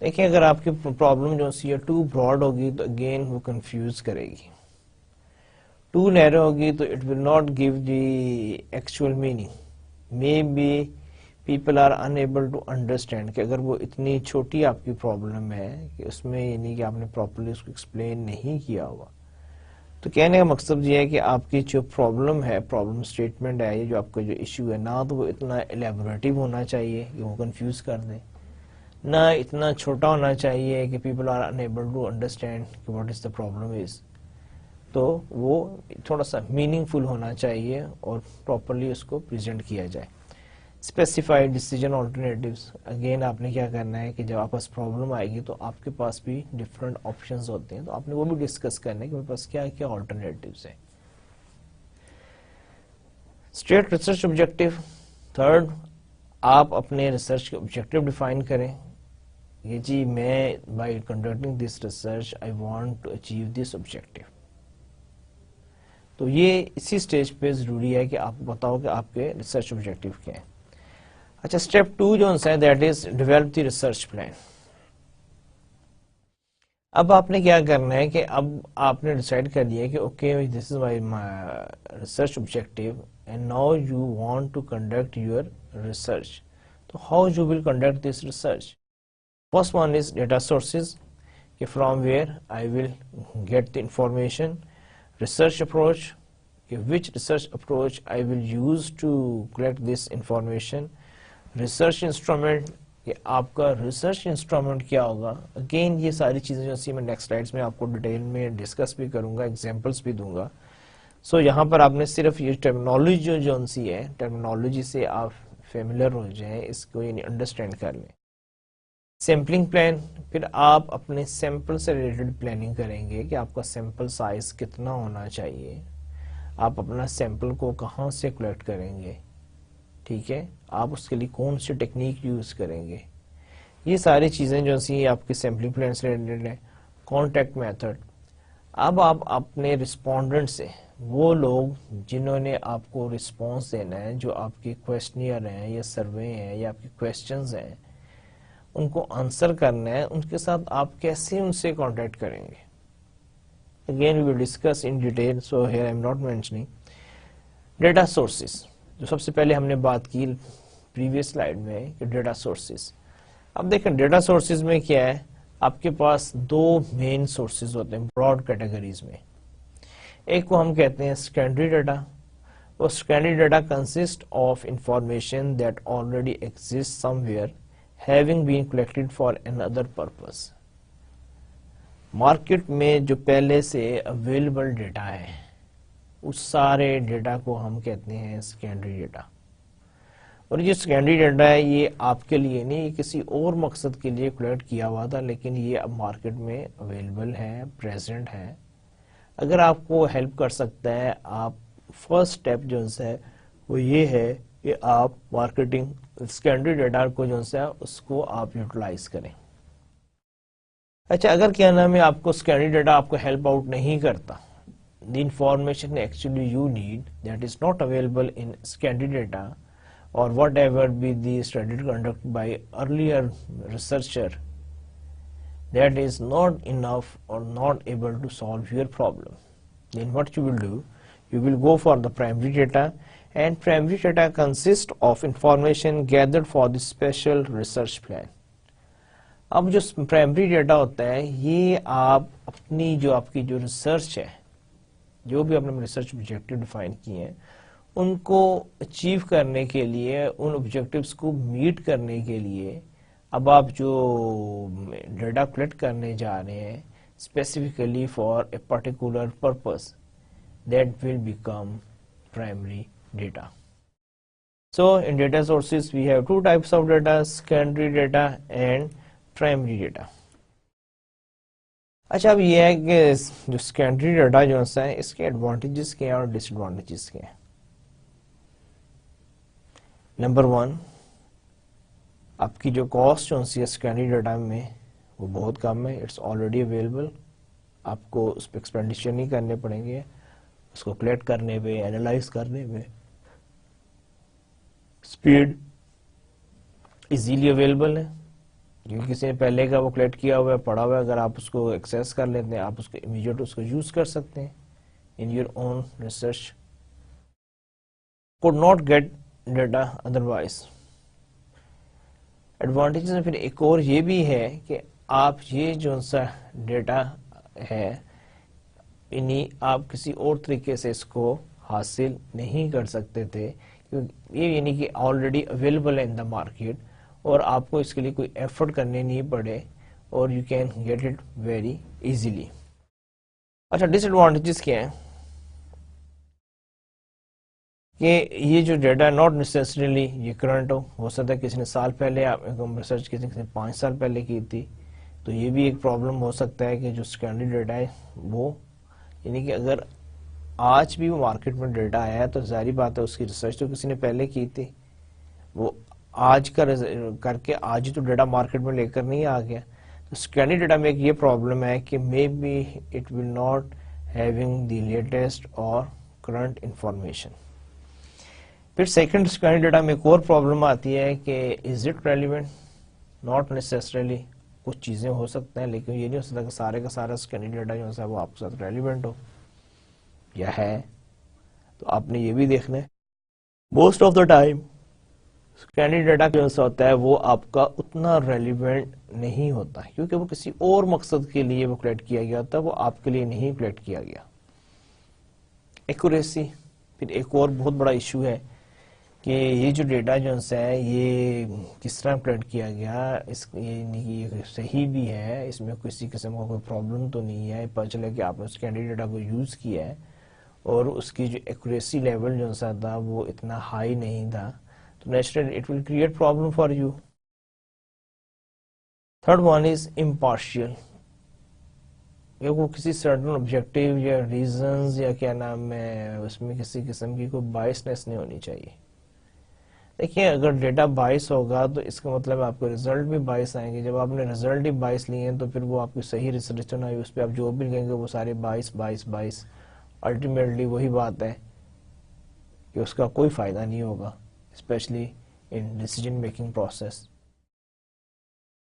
دیکھیں اگر آپ کی پرابلم جو ہے ٹو براڈ ہوگی تو اگین وہ کنفیوز کرے گی. ٹو نیرو ہوگی تو it will not give the actual meaning. May be people are enable to understand کہ اگر وہ اتنی چھوٹی آپ کی پرابلم ہے کہ اس میں یعنی کہ آپ نے پراپرلی اس کو ایکسپلین نہیں کیا ہوا. تو کہنے کا مقصد یہ ہے کہ آپ کی جو پرابلم ہے، پرابلم اسٹیٹمنٹ ہے، یہ جو آپ کا جو ایشو ہے، نہ تو وہ اتنا الیبوریٹو ہونا چاہیے کہ وہ کنفیوز کر دیں، نہ اتنا چھوٹا ہونا چاہیے کہ people are enable to understand کہ what is the problem is. تو وہ تھوڑا سا میننگ فل ہونا چاہیے اور پراپرلی اس کو پریزنٹ کیا جائے. Specify decision alternatives. اگین آپ نے کیا کرنا ہے کہ جب آپ پاس پرابلم آئے گی تو آپ کے پاس بھی ڈفرینٹ آپشنز ہوتے ہیں، تو آپ نے وہ بھی ڈسکس کرنا ہے کہ میرے پاس کیا کیا آلٹرنیٹیوز ہیں. State research objective. تھرڈ، آپ اپنے ریسرچ کے آبجیکٹیو ڈیفائن کریں. یہ جی میں by conducting this research I want to achieve this objective. تو یہ اسی سٹیج پہ ضروری ہے کہ آپ بتاؤ کہ آپ کے ریسرچ آبجیکٹیو کیا ہیں. اچھا اسٹیپ 2 جو ہے that is develop the research plan. اب آپ نے کیا کرنا ہے کہ اب آپ نے ڈیسائیڈ کر لیا کہ okay this is my research objective and now you want to conduct your research. تو how you will conduct this research? First one is data sources کہ from where I will get the information. Research approach کہ which research approach I will use to collect this information. Research instrument کہ آپ کا research instrument کیا ہوگا. Again یہ ساری چیزیں جو میں نیکسٹ سلائیڈز میں آپ کو ڈیٹیل میں ڈسکس بھی کروں گا، ایگزامپلس بھی دوں گا. سو یہاں پر آپ نے صرف یہ ٹرمینالوجی جو ہے ٹرمینالوجی سے آپ فیملیئر ہو جائیں، اس کو یعنی انڈرسٹینڈ کر لیں. سیمپلنگ پلان، پھر آپ اپنے سیمپل سے ریلیٹڈ پلاننگ کریں گے کہ آپ کا سیمپل سائز کتنا ہونا چاہیے، آپ اپنا سیمپل کو کہاں سے کلیکٹ کریں گے، ٹھیک ہے, آپ اس کے لیے کون سی ٹیکنیک یوز کریں گے, یہ ساری چیزیں جو سی آپ کی سیمپلنگ پلان سے ریلیٹڈ ہیں. کانٹیکٹ میتھڈ, اب آپ اپنے رسپونڈنٹ سے, وہ لوگ جنہوں نے آپ کو رسپانس دینا ہے, جو آپ کے کویسچنیئر ہیں یا سروے ہیں یا آپ کے کویسچنز ہیں, ان کو آنسر کرنا ہے, ان کے ساتھ آپ کیسے ان سے کانٹیکٹ کریں گے. Again we will discuss in detail, so here I am not mentioning. Data sources, جو سب سے پہلے ہم نے بات کی پریویس سلائیڈ میں کہ ڈیٹا سورسز. اب دیکھیں ڈیٹا سورسز میں کیا ہے, آپ کے پاس دو مین سورسز ہوتے ہیں براڈ کیٹیگریز میں. ایک کو ہم کہتے ہیں سیکنڈری ڈیٹا. وہ secondary data consist of information that already exist somewhere having been collected for another purpose. Market میں جو پہلے سے اویلیبل ڈیٹا ہے, اس سارے ڈیٹا کو ہم کہتے ہیں سیکنڈری ڈیٹا. اور یہ سیکنڈری ڈیٹا ہے, یہ آپ کے لیے نہیں, یہ کسی اور مقصد کے لیے کلیکٹ کیا ہوا تھا, لیکن یہ اب مارکیٹ میں اویلیبل ہے, پریزنٹ ہے. اگر آپ کو ہیلپ کر سکتا ہے, آپ فرسٹ سٹیپ جو ہے وہ یہ ہے کہ آپ مارکیٹنگ سیکنڈری ڈیٹا کو جو ہے اس کو آپ یوٹیلائز کریں. اچھا, اگر کیا نام ہے آپ کو سیکنڈری ڈیٹا آپ کو ہیلپ آؤٹ نہیں کرتا, the information actually you need that is not available in secondary data, or whatever be the study conducted by earlier researcher, that is not enough or not able to solve your problem. Then what you will do, you will go for the primary data, and primary data consists of information gathered for the special research plan. اب جو primary data ہوتا ہے, یہ آپ اپنی جو آپ کی جو ریسرچ ہے, جو بھی آپ نے ریسرچ آبجیکٹو ڈیفائن کیے ہیں, ان کو اچیو کرنے کے لیے, ان آبجیکٹیوز کو میٹ کرنے کے لیے اب آپ جو ڈیٹا کلیکٹ کرنے جا رہے ہیں specifically for a particular purpose, that will become primary data. So in data sources we have two types of data, secondary data and primary data. اچھا, اب یہ ہے کہ جو سیکنڈری ڈیٹا جو ہے اس کے ایڈوانٹیجز کیا ہیں اور ڈس ایڈوانٹیجز کیا ہیں. نمبر 1, آپ کی جو کاسٹ جو ہے سیکنڈری ڈیٹا میں وہ بہت کم ہے, اٹس آلریڈی اویلیبل. آپ کو اس پہ ایکسپینڈیچر نہیں کرنے پڑیں گے, اس کو کلیکٹ کرنے پہ, اینالائز کرنے پہ. اسپیڈ ایزیلی اویلیبل ہے, کیونکہ کسی نے پہلے کا وہ کلیکٹ کیا ہوا ہے, پڑھا ہوا ہے, اگر آپ اس کو ایکسیس کر لیتے ہیں, آپ اس کو امیڈیٹ اس کو یوز کر سکتے ہیں in your own research. could not get data otherwise. Advantages میں پھر ایک اور یہ بھی ہے کہ آپ یہ جو سا ڈیٹا ہے, یعنی آپ کسی اور طریقے سے اس کو حاصل نہیں کر سکتے تھے, یہ یعنی کہ آلریڈی اویلیبل ہے ان دا مارکیٹ, اور آپ کو اس کے لیے کوئی ایفرٹ کرنے نہیں پڑے, اور you can get it very easily. اچھا, ڈس ایڈوانٹیجز کیا ہیں کہ یہ جو ڈیٹا ناٹ نیسسریلی یہ کرنٹ ہو سکتا ہے کسی نے سال پہلے ریسرچ کی تھی, کسی نے 5 سال پہلے کی تھی, تو یہ بھی ایک پرابلم ہو سکتا ہے کہ جو سیکنڈری ڈیٹا ہے وہ, یعنی کہ اگر آج بھی وہ مارکیٹ میں ڈیٹا آیا ہے تو ظاہری بات ہے اس کی ریسرچ تو کسی نے پہلے کی تھی, وہ آج کا کر کے آج ہی تو ڈیٹا مارکیٹ میں لے کر نہیں آ گیا. تو سیکنڈری ڈیٹا میں ایک یہ پرابلم ہے کہ may be it will not having the latest or current information. پھر سیکنڈ سیکنڈری ڈیٹا میں ایک اور پرابلم آتی ہے کہ is it relevant, not necessarily. کچھ چیزیں ہو سکتے ہیں لیکن یہ نہیں ہو سکتا کہ سارے کا سارا سیکنڈری ڈیٹا جو ہے وہ آپ کے ساتھ ریلیونٹ ہو یا ہے. تو آپ نے یہ بھی دیکھنا ہے. Most of the time secondary data جو ہوتا ہے وہ آپ کا اتنا ریلیونٹ نہیں ہوتا, کیونکہ وہ کسی اور مقصد کے لیے وہ کلیکٹ کیا گیا ہوتا ہے, وہ آپ کے لیے نہیں کلیکٹ کیا گیا. ایکوریسی پھر ایک اور بہت بڑا ایشو ہے کہ یہ جو ڈیٹا جو ہے یہ کس طرح کلیکٹ کیا گیا, یہ صحیح بھی ہے, اس میں کسی قسم کا کوئی پرابلم تو نہیں ہے. پتہ چلے کہ آپ نے سیکنڈری ڈیٹا کو یوز کیا ہے اور اس کی جو ایکوریسی لیول جو تھا وہ اتنا ہائی نہیں تھا, تو naturally it will create problem for you. Third one is impartial, وہ کسی سرٹن آبجیکٹیو یا ریزنز یا کیا نام ہے اس میں کسی قسم کی کوئی بائسنس نہیں ہونی چاہیے. دیکھیے اگر ڈیٹا 22 ہوگا تو اس کا مطلب آپ کو ریزلٹ بھی 22 آئیں گے. جب آپ نے ریزلٹ ہی 22 لیے ہیں تو پھر وہ آپ کی صحیح ریسرچ نہ ہوئی, اس پہ آپ جو بھی لیں گے وہ سارے 22. الٹیمیٹلی وہی بات ہے کہ اس کا کوئی فائدہ نہیں ہوگا, especially in decision making process.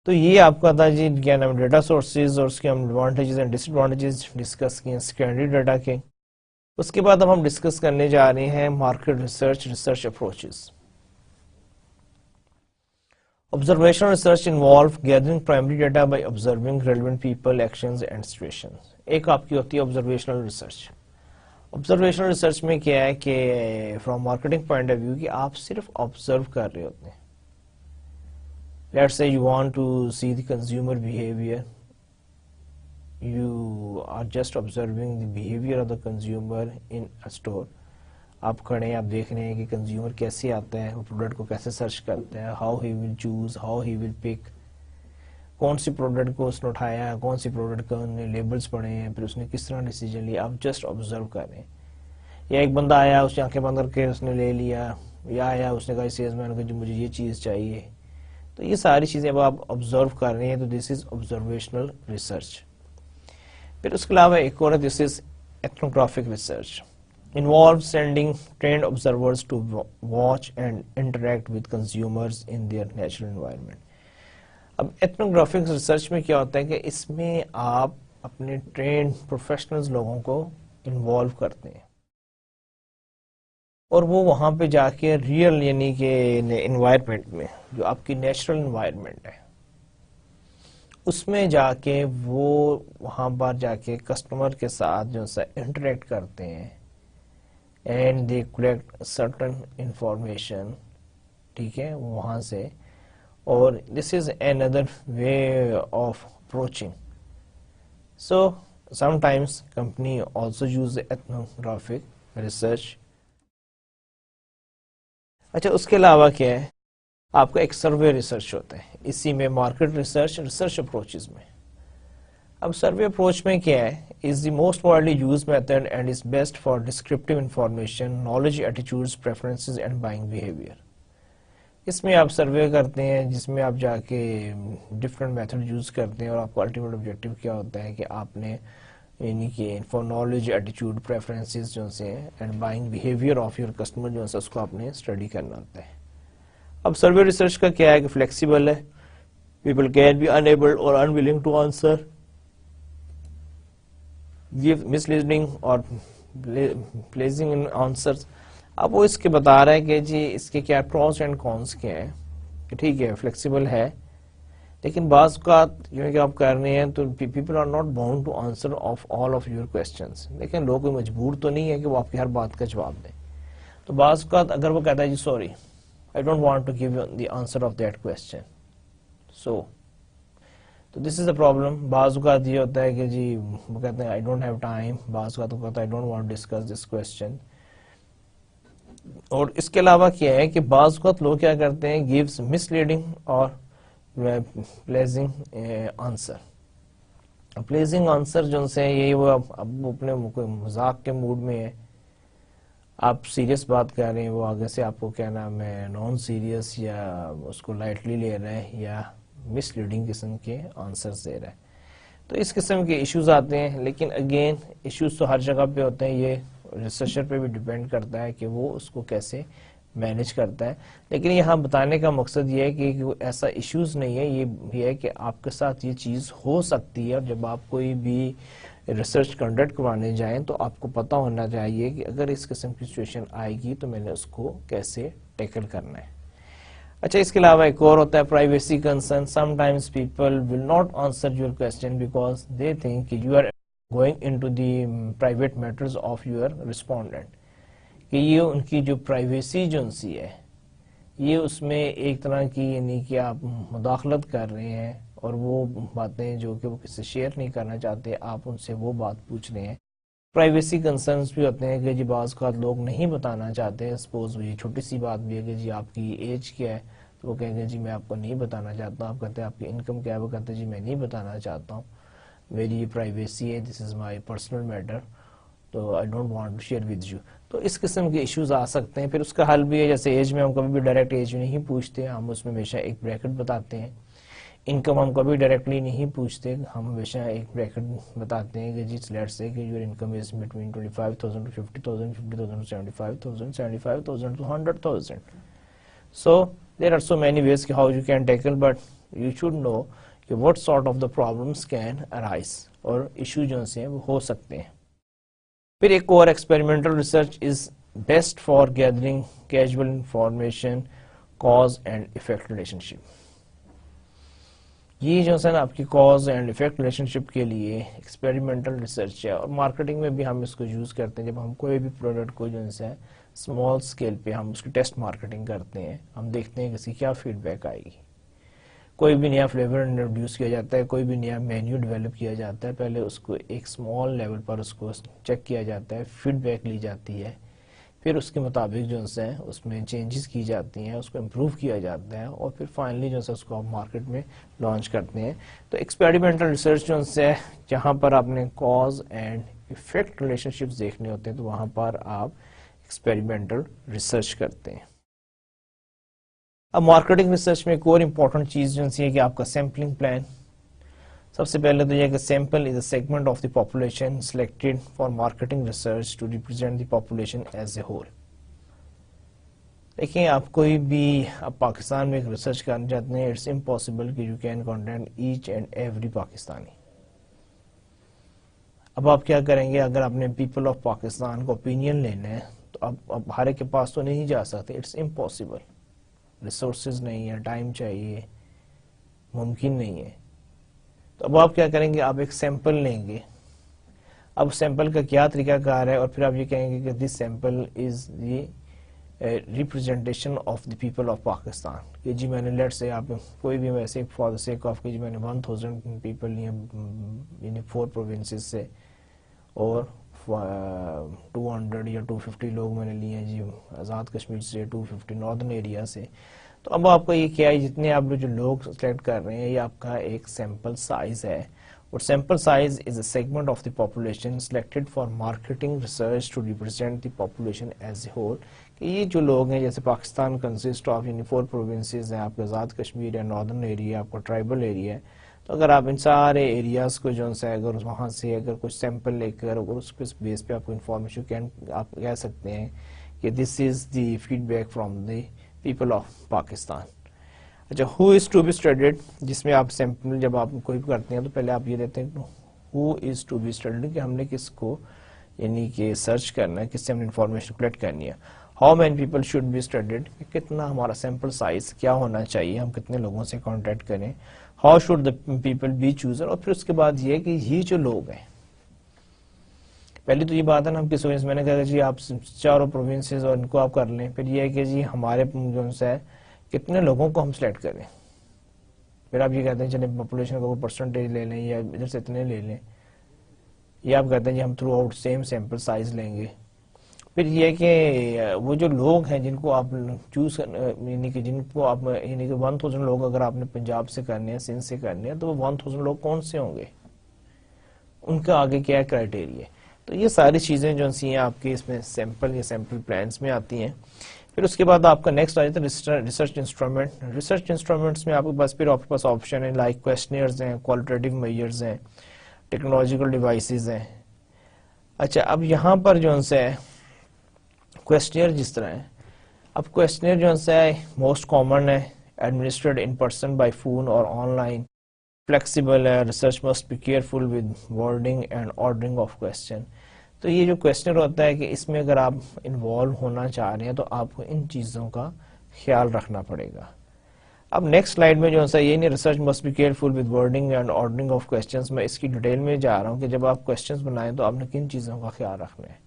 تو یہ آپ کا تھا جی کیا نام ڈیٹا سورسز اور اس کے ہم advantages and disadvantages discuss کیے سیکنڈری ڈیٹا کے. اس کے بعد اب ہم ڈسکس کرنے جا رہے ہیں market research approaches. Observational research involve gathering primary data by observing relevant people, actions and situations. ایک آپ کی ہوتی ہے observational research. Observational research میں کیا ہے کہ from marketing point of view کہ آپ صرف observe کر رہے ہوتے ہیں. Let's say you want to see the consumer behavior. You are just observing the behavior of the consumer in a store. آپ کھڑے ہیں, آپ دیکھ رہے ہیں کہ کنزیومر کیسے آتا ہے, وہ پروڈکٹ کو کیسے سرچ کرتا ہے, how he will choose, how he will pick, کون سی پروڈکٹ کو اس نے اٹھایا, کون سی پروڈکٹ کا نے لیبلز پڑھے ہیں, پھر اس نے کس طرح ڈیسیجن لیا. آپ جسٹ آبزرو کر رہے ہیں. یا ایک بندہ آیا, اس کی آنکھیں بند کر کے اس نے لے لیا, یا آیا اس نے کہا سیلز مین کو جو مجھے یہ چیز چاہیے. تو یہ ساری چیزیں اب آپ آبزرو کر رہے ہیں, تو دس از آبزرویشنل ریسرچ. پھر اس کے علاوہ ایک اور ہے, this is ethnographic research. Involves sending trained observers to watch and interact with consumers in their natural environment. اب ethnographic research میں کیا ہوتا ہے کہ اس میں آپ اپنے trained professionals لوگوں کو involve کرتے ہیں اور وہ وہاں پہ جا کے ریئل یعنی کہ environment میں جو آپ کی نیچرل environment ہے اس میں جا کے وہ وہاں پر جا کے کسٹمر کے ساتھ جو سا انٹریکٹ کرتے ہیں and they collect certain information. ٹھیک ہے وہاں سے, اور this is another way of approaching. So sometimes company also use ethnographic research. اچھا اس کے علاوہ کیا ہے, آپ کا ایک سروے ریسرچ ہوتا ہے اسی میں مارکیٹ ریسرچ اپروچز میں. اب سروے اپروچ میں کیا ہے, is the most widely used method and is best for descriptive information, knowledge, attitudes, preferences and buying behavior. اس میں آپ سروے کرتے ہیں جس میں آپ جا کے ڈفرینٹ میتھڈ یوز کرتے ہیں اور آپ کو الٹیمیٹ آبجیکٹیو کیا ہوتا ہے کہ آپ نے یعنی کہ فار نالج, ایٹیٹیوڈ, پریفرنسز جو سے and buying behaviour of your customer جو ہے اس کو آپ نے اسٹڈی کرنا ہوتا ہے. اب سروے ریسرچ کا کیا ہے کہ فلیکسیبل ہے, پیپل کین بی انیبل اور unwilling to answer, give misleading اور pleasing in answers. اب وہ اس کے بتا رہا ہے کہ جی اس کے کیا پروز اینڈ کونس کیا ہیں, کہ ٹھیک ہے فلیکسیبل ہے لیکن بعض اوقات جو کہ آپ کر رہے ہیں تو people are not bound to answer of all of your questions. لیکن لوگ کوئی مجبور تو نہیں ہے کہ وہ آپ کی ہر بات کا جواب دیں. تو بعض اوقات اگر وہ کہتا ہے جی sorry I don't want to give the answer of that question, so تو دس از اے پرابلم. بعض اوقات یہ ہوتا ہے کہ جی وہ کہتے ہیں آئی ڈونٹ ہیو ٹائم, بعض اوقات وہ کہتا ہے I don't want to discuss this question. اور اس کے علاوہ کیا ہے کہ بعض اوقات لوگ کیا کرتے ہیں, گیوز مس لیڈنگ اور پلیزنگ آنسر. پلیزنگ آنسر جو سے یہی وہ اب اپنے مذاق کے موڈ میں ہے, آپ سیریس بات کر رہے ہیں, وہ آگے سے آپ کو کیا نام ہے نان سیریس یا اس کو لائٹلی لے رہے ہیں یا مس لیڈنگ قسم کے آنسرز دے رہا ہے. تو اس قسم کے ایشوز آتے ہیں. لیکن اگین ایشوز تو ہر جگہ پہ ہوتے ہیں, یہ ریسرچر پہ بھی ڈیپینڈ کرتا ہے کہ وہ اس کو کیسے مینج کرتا ہے. لیکن یہاں بتانے کا مقصد یہ ہے کہ ایسا ایشوز نہیں ہے, یہ ہے کہ آپ کے ساتھ یہ چیز ہو سکتی ہے. اور جب آپ کوئی بھی ریسرچ کنڈکٹ کروانے جائیں تو آپ کو پتہ ہونا چاہیے کہ اگر اس قسم کی سچویشن آئے گی تو میں نے اس کو کیسے ٹیکل کرنا ہے. اچھا اس کے علاوہ ایک اور ہوتا ہے privacy concern. Sometimes people will not answer your question because they think you are going into the private matters of your respondent, کہ یہ ان کی جو پرائیویسی جو ان سی ہے یہ اس میں ایک طرح کی یعنی کہ آپ مداخلت کر رہے ہیں اور وہ باتیں جو کہ وہ کسی سے شیئر نہیں کرنا چاہتے آپ ان سے وہ بات پوچھ رہے ہیں. پرائیویسی کنسرنس بھی ہوتے ہیں کہ جی بعض اوقات لوگ نہیں بتانا چاہتے. سپوز یہ چھوٹی سی بات بھی ہے کہ جی آپ کی ایج کیا ہے, تو وہ کہیں گے جی میں آپ کو نہیں بتانا چاہتا ہوں. آپ کہتے ہیں آپ کی انکم کیا ہے, وہ کہتے ہیں جی میں نہیں بتانا چاہتا ہوں, میری یہ پرائیویسی ہے, this is my personal matter. تو I don't want to share with you. تو اس قسم کے ایشوز آ سکتے ہیں. پھر اس کا حل بھی ہے, جیسے ایج میں ہم کبھی بھی ڈائریکٹ ایج نہیں پوچھتے, ہم اس میں ہمیشہ ایک بریکٹ بتاتے ہیں. انکم ہم کبھی ڈائریکٹلی نہیں پوچھتے, ہم ہمیشہ ایک بریکٹ بتاتے ہیں کہ جی لیٹس سے کہ your income is between 25,000 to 50,000, 50,000 to 75,000, 75,000 to 100,000. So there are so many ways how you can tackle, but you should know کہ what sort of the problems can arise, اور issue جو سے وہ ہو سکتے ہیں. پھر ایک اور experimental research is best for gathering causal information, cause and effect relationship. یہ جو ہے نا آپ کی cause and effect relationship کے لیے ایکسپیریمنٹل ریسرچ ہے, اور مارکیٹنگ میں بھی ہم اس کو یوز کرتے ہیں. جب ہم کوئی بھی پروڈکٹ کو جو ہے اسمال اسکیل پہ ہم اس کی ٹیسٹ مارکیٹنگ کرتے ہیں, ہم دیکھتے ہیں کہ اس کی کیا فیڈ بیک آئے گی. کوئی بھی نیا فلیور انٹروڈیوس کیا جاتا ہے, کوئی بھی نیا مینیو ڈیولپ کیا جاتا ہے, پہلے اس کو ایک اسمال لیول پر اس کو چیک کیا جاتا ہے, فیڈ بیک لی جاتی ہے, پھر اس کے مطابق جو ہے اس میں چینجز کی جاتی ہیں, اس کو امپروو کیا جاتا ہے, اور پھر فائنلی جو ہے اس کو آپ مارکیٹ میں لانچ کرتے ہیں. تو ایکسپیریمنٹل ریسرچ جو ہے جہاں پر آپ نے cause and effect relationships دیکھنے ہوتے ہیں, تو وہاں پر آپ ایکسپیریمنٹل ریسرچ کرتے ہیں. اب مارکیٹنگ ریسرچ میں ایک اور امپورٹنٹ چیز جو ہے کہ آپ کا سیمپلنگ پلان. سب سے پہلے تو یہ کہ sample is a segment of the population selected for marketing research to represent the population as a whole. دیکھیں, آپ کوئی بھی اب پاکستان میں ایک ریسرچ کرنا چاہتے ہیں, اٹس امپاسبل کہ you can contact each and every Pakistani. اب آپ کیا کریں گے, اگر آپ نے پیپل آف پاکستان کو اوپینین لینا ہے تو اب ہر ایک کے پاس تو نہیں جا سکتے, اٹس امپاسبل. ریسورسز نہیں ہے, ٹائم چاہیے, ممکن نہیں ہے. تو اب آپ کیا کریں گے, آپ ایک سیمپل لیں گے. اب سیمپل کا کیا طریقہ کار ہے, اور پھر آپ یہ کہیں گے کہ this sample is the representation of the people of Pakistan. کہ جی میں نے لیٹ سے آپ کوئی بھی ویسے فار دا سیک آف کہ جی میں نے 1000 پیپل لیے یعنی 4 پروونسز سے, اور 200 یا 250 لوگ میں نے لیے ہیں جی آزاد کشمیر سے, 250 ناردرن ایریا سے. تو اب آپ کا یہ کیا ہے, جتنے آپ جو لوگ سلیکٹ کر رہے ہیں یہ آپ کا ایک سیمپل سائز ہے, اور sample size is a segment of the population selected for marketing research to represent the population as a whole. کہ یہ جو لوگ ہیں, جیسے پاکستان کنسسٹ آف یعنی 4 پروونسز ہیں, آپ کا آزاد کشمیر ہے, ناردرن ایریا, آپ کا ٹرائبل ایریا ہے. تو اگر آپ ان سارے ایریاز کو جو ہے اگر وہاں سے اگر کچھ سیمپل لے کر اگر اس بیس پہ آپ کو انفارمیشن آپ کہہ سکتے ہیں کہ this is the feedback from the people of Pakistan. اچھا, who is to be studied, جس میں آپ سیمپل جب آپ کوئی بھی کرتے ہیں تو پہلے آپ یہ دیتے ہیں ہو از ٹو بی اسٹڈیڈ, کہ ہم نے کس کو یعنی کہ سرچ کرنا ہے, کس سے ہم نے انفارمیشن کلیکٹ کرنی ہے. How many people should be studied, کتنا ہمارا سیمپل سائز کیا ہونا چاہیے, ہم کتنے لوگوں سے کانٹیکٹ کریں. How should the people be chosen, اور پھر اس کے بعد یہ کہ یہ جو لوگ ہیں, پہلی تو یہ بات ہے نا, ہم کس وجہ سے میں نے کہا جی آپ 4 پروونسز اور ان کو آپ کر لیں. پھر یہ ہے کہ جی ہمارے جو ہے کتنے لوگوں کو ہم سلیکٹ کریں. پھر آپ یہ کہتے ہیں چلیں پاپولیشن کا کوئی پرسنٹیج لے لیں یا ادھر سے اتنے لے لیں, یا آپ کہتے ہیں جی ہم through out same sample size لیں گے. پھر یہ کہ وہ جو لوگ ہیں جن کو آپ چوز یعنی کہ جن کو آپ یعنی کہ 1000 لوگ اگر آپ نے پنجاب سے کرنے ہیں, سندھ سے کرنے ہیں, تو وہ 1000 لوگ کون سے ہوں گے, ان کا آگے کیا کرائٹیریا. تو یہ ساری چیزیں جو ہیں آپ کے اس میں سیمپل یا سیمپل پلانس میں آتی ہیں. پھر اس کے بعد آپ کا نیکسٹ آ جاتا ہے ریسرچ انسٹرومنٹ. ریسرچ انسٹرومنٹس میں آپ کے پاس پھر آپ کے پاس آپشن ہے لائک کویسچنئرز ہیں, کوالٹیٹیو میجرز ہیں, ٹیکنالوجیکل ڈیوائسز ہیں. اچھا, اب یہاں پر جو ہے کویسچنئر جس طرح ہے, اب کویسچنئر جو ہے موسٹ کامن ہے, administered in person by phone or online, flexible ہے, research must be careful with wording and ordering of question. تو یہ جو کویسچنر ہوتا ہے کہ اس میں اگر آپ انوالو ہونا چاہ رہے ہیں تو آپ کو ان چیزوں کا خیال رکھنا پڑے گا. اب نیکسٹ سلائیڈ میں جو ہے یہ نہیں, research must be careful with wording and ordering of questions, میں اس کی ڈیٹیل میں جا رہا ہوں کہ جب آپ کویسچنز بنائیں تو آپ نے کن چیزوں کا خیال رکھنا ہے,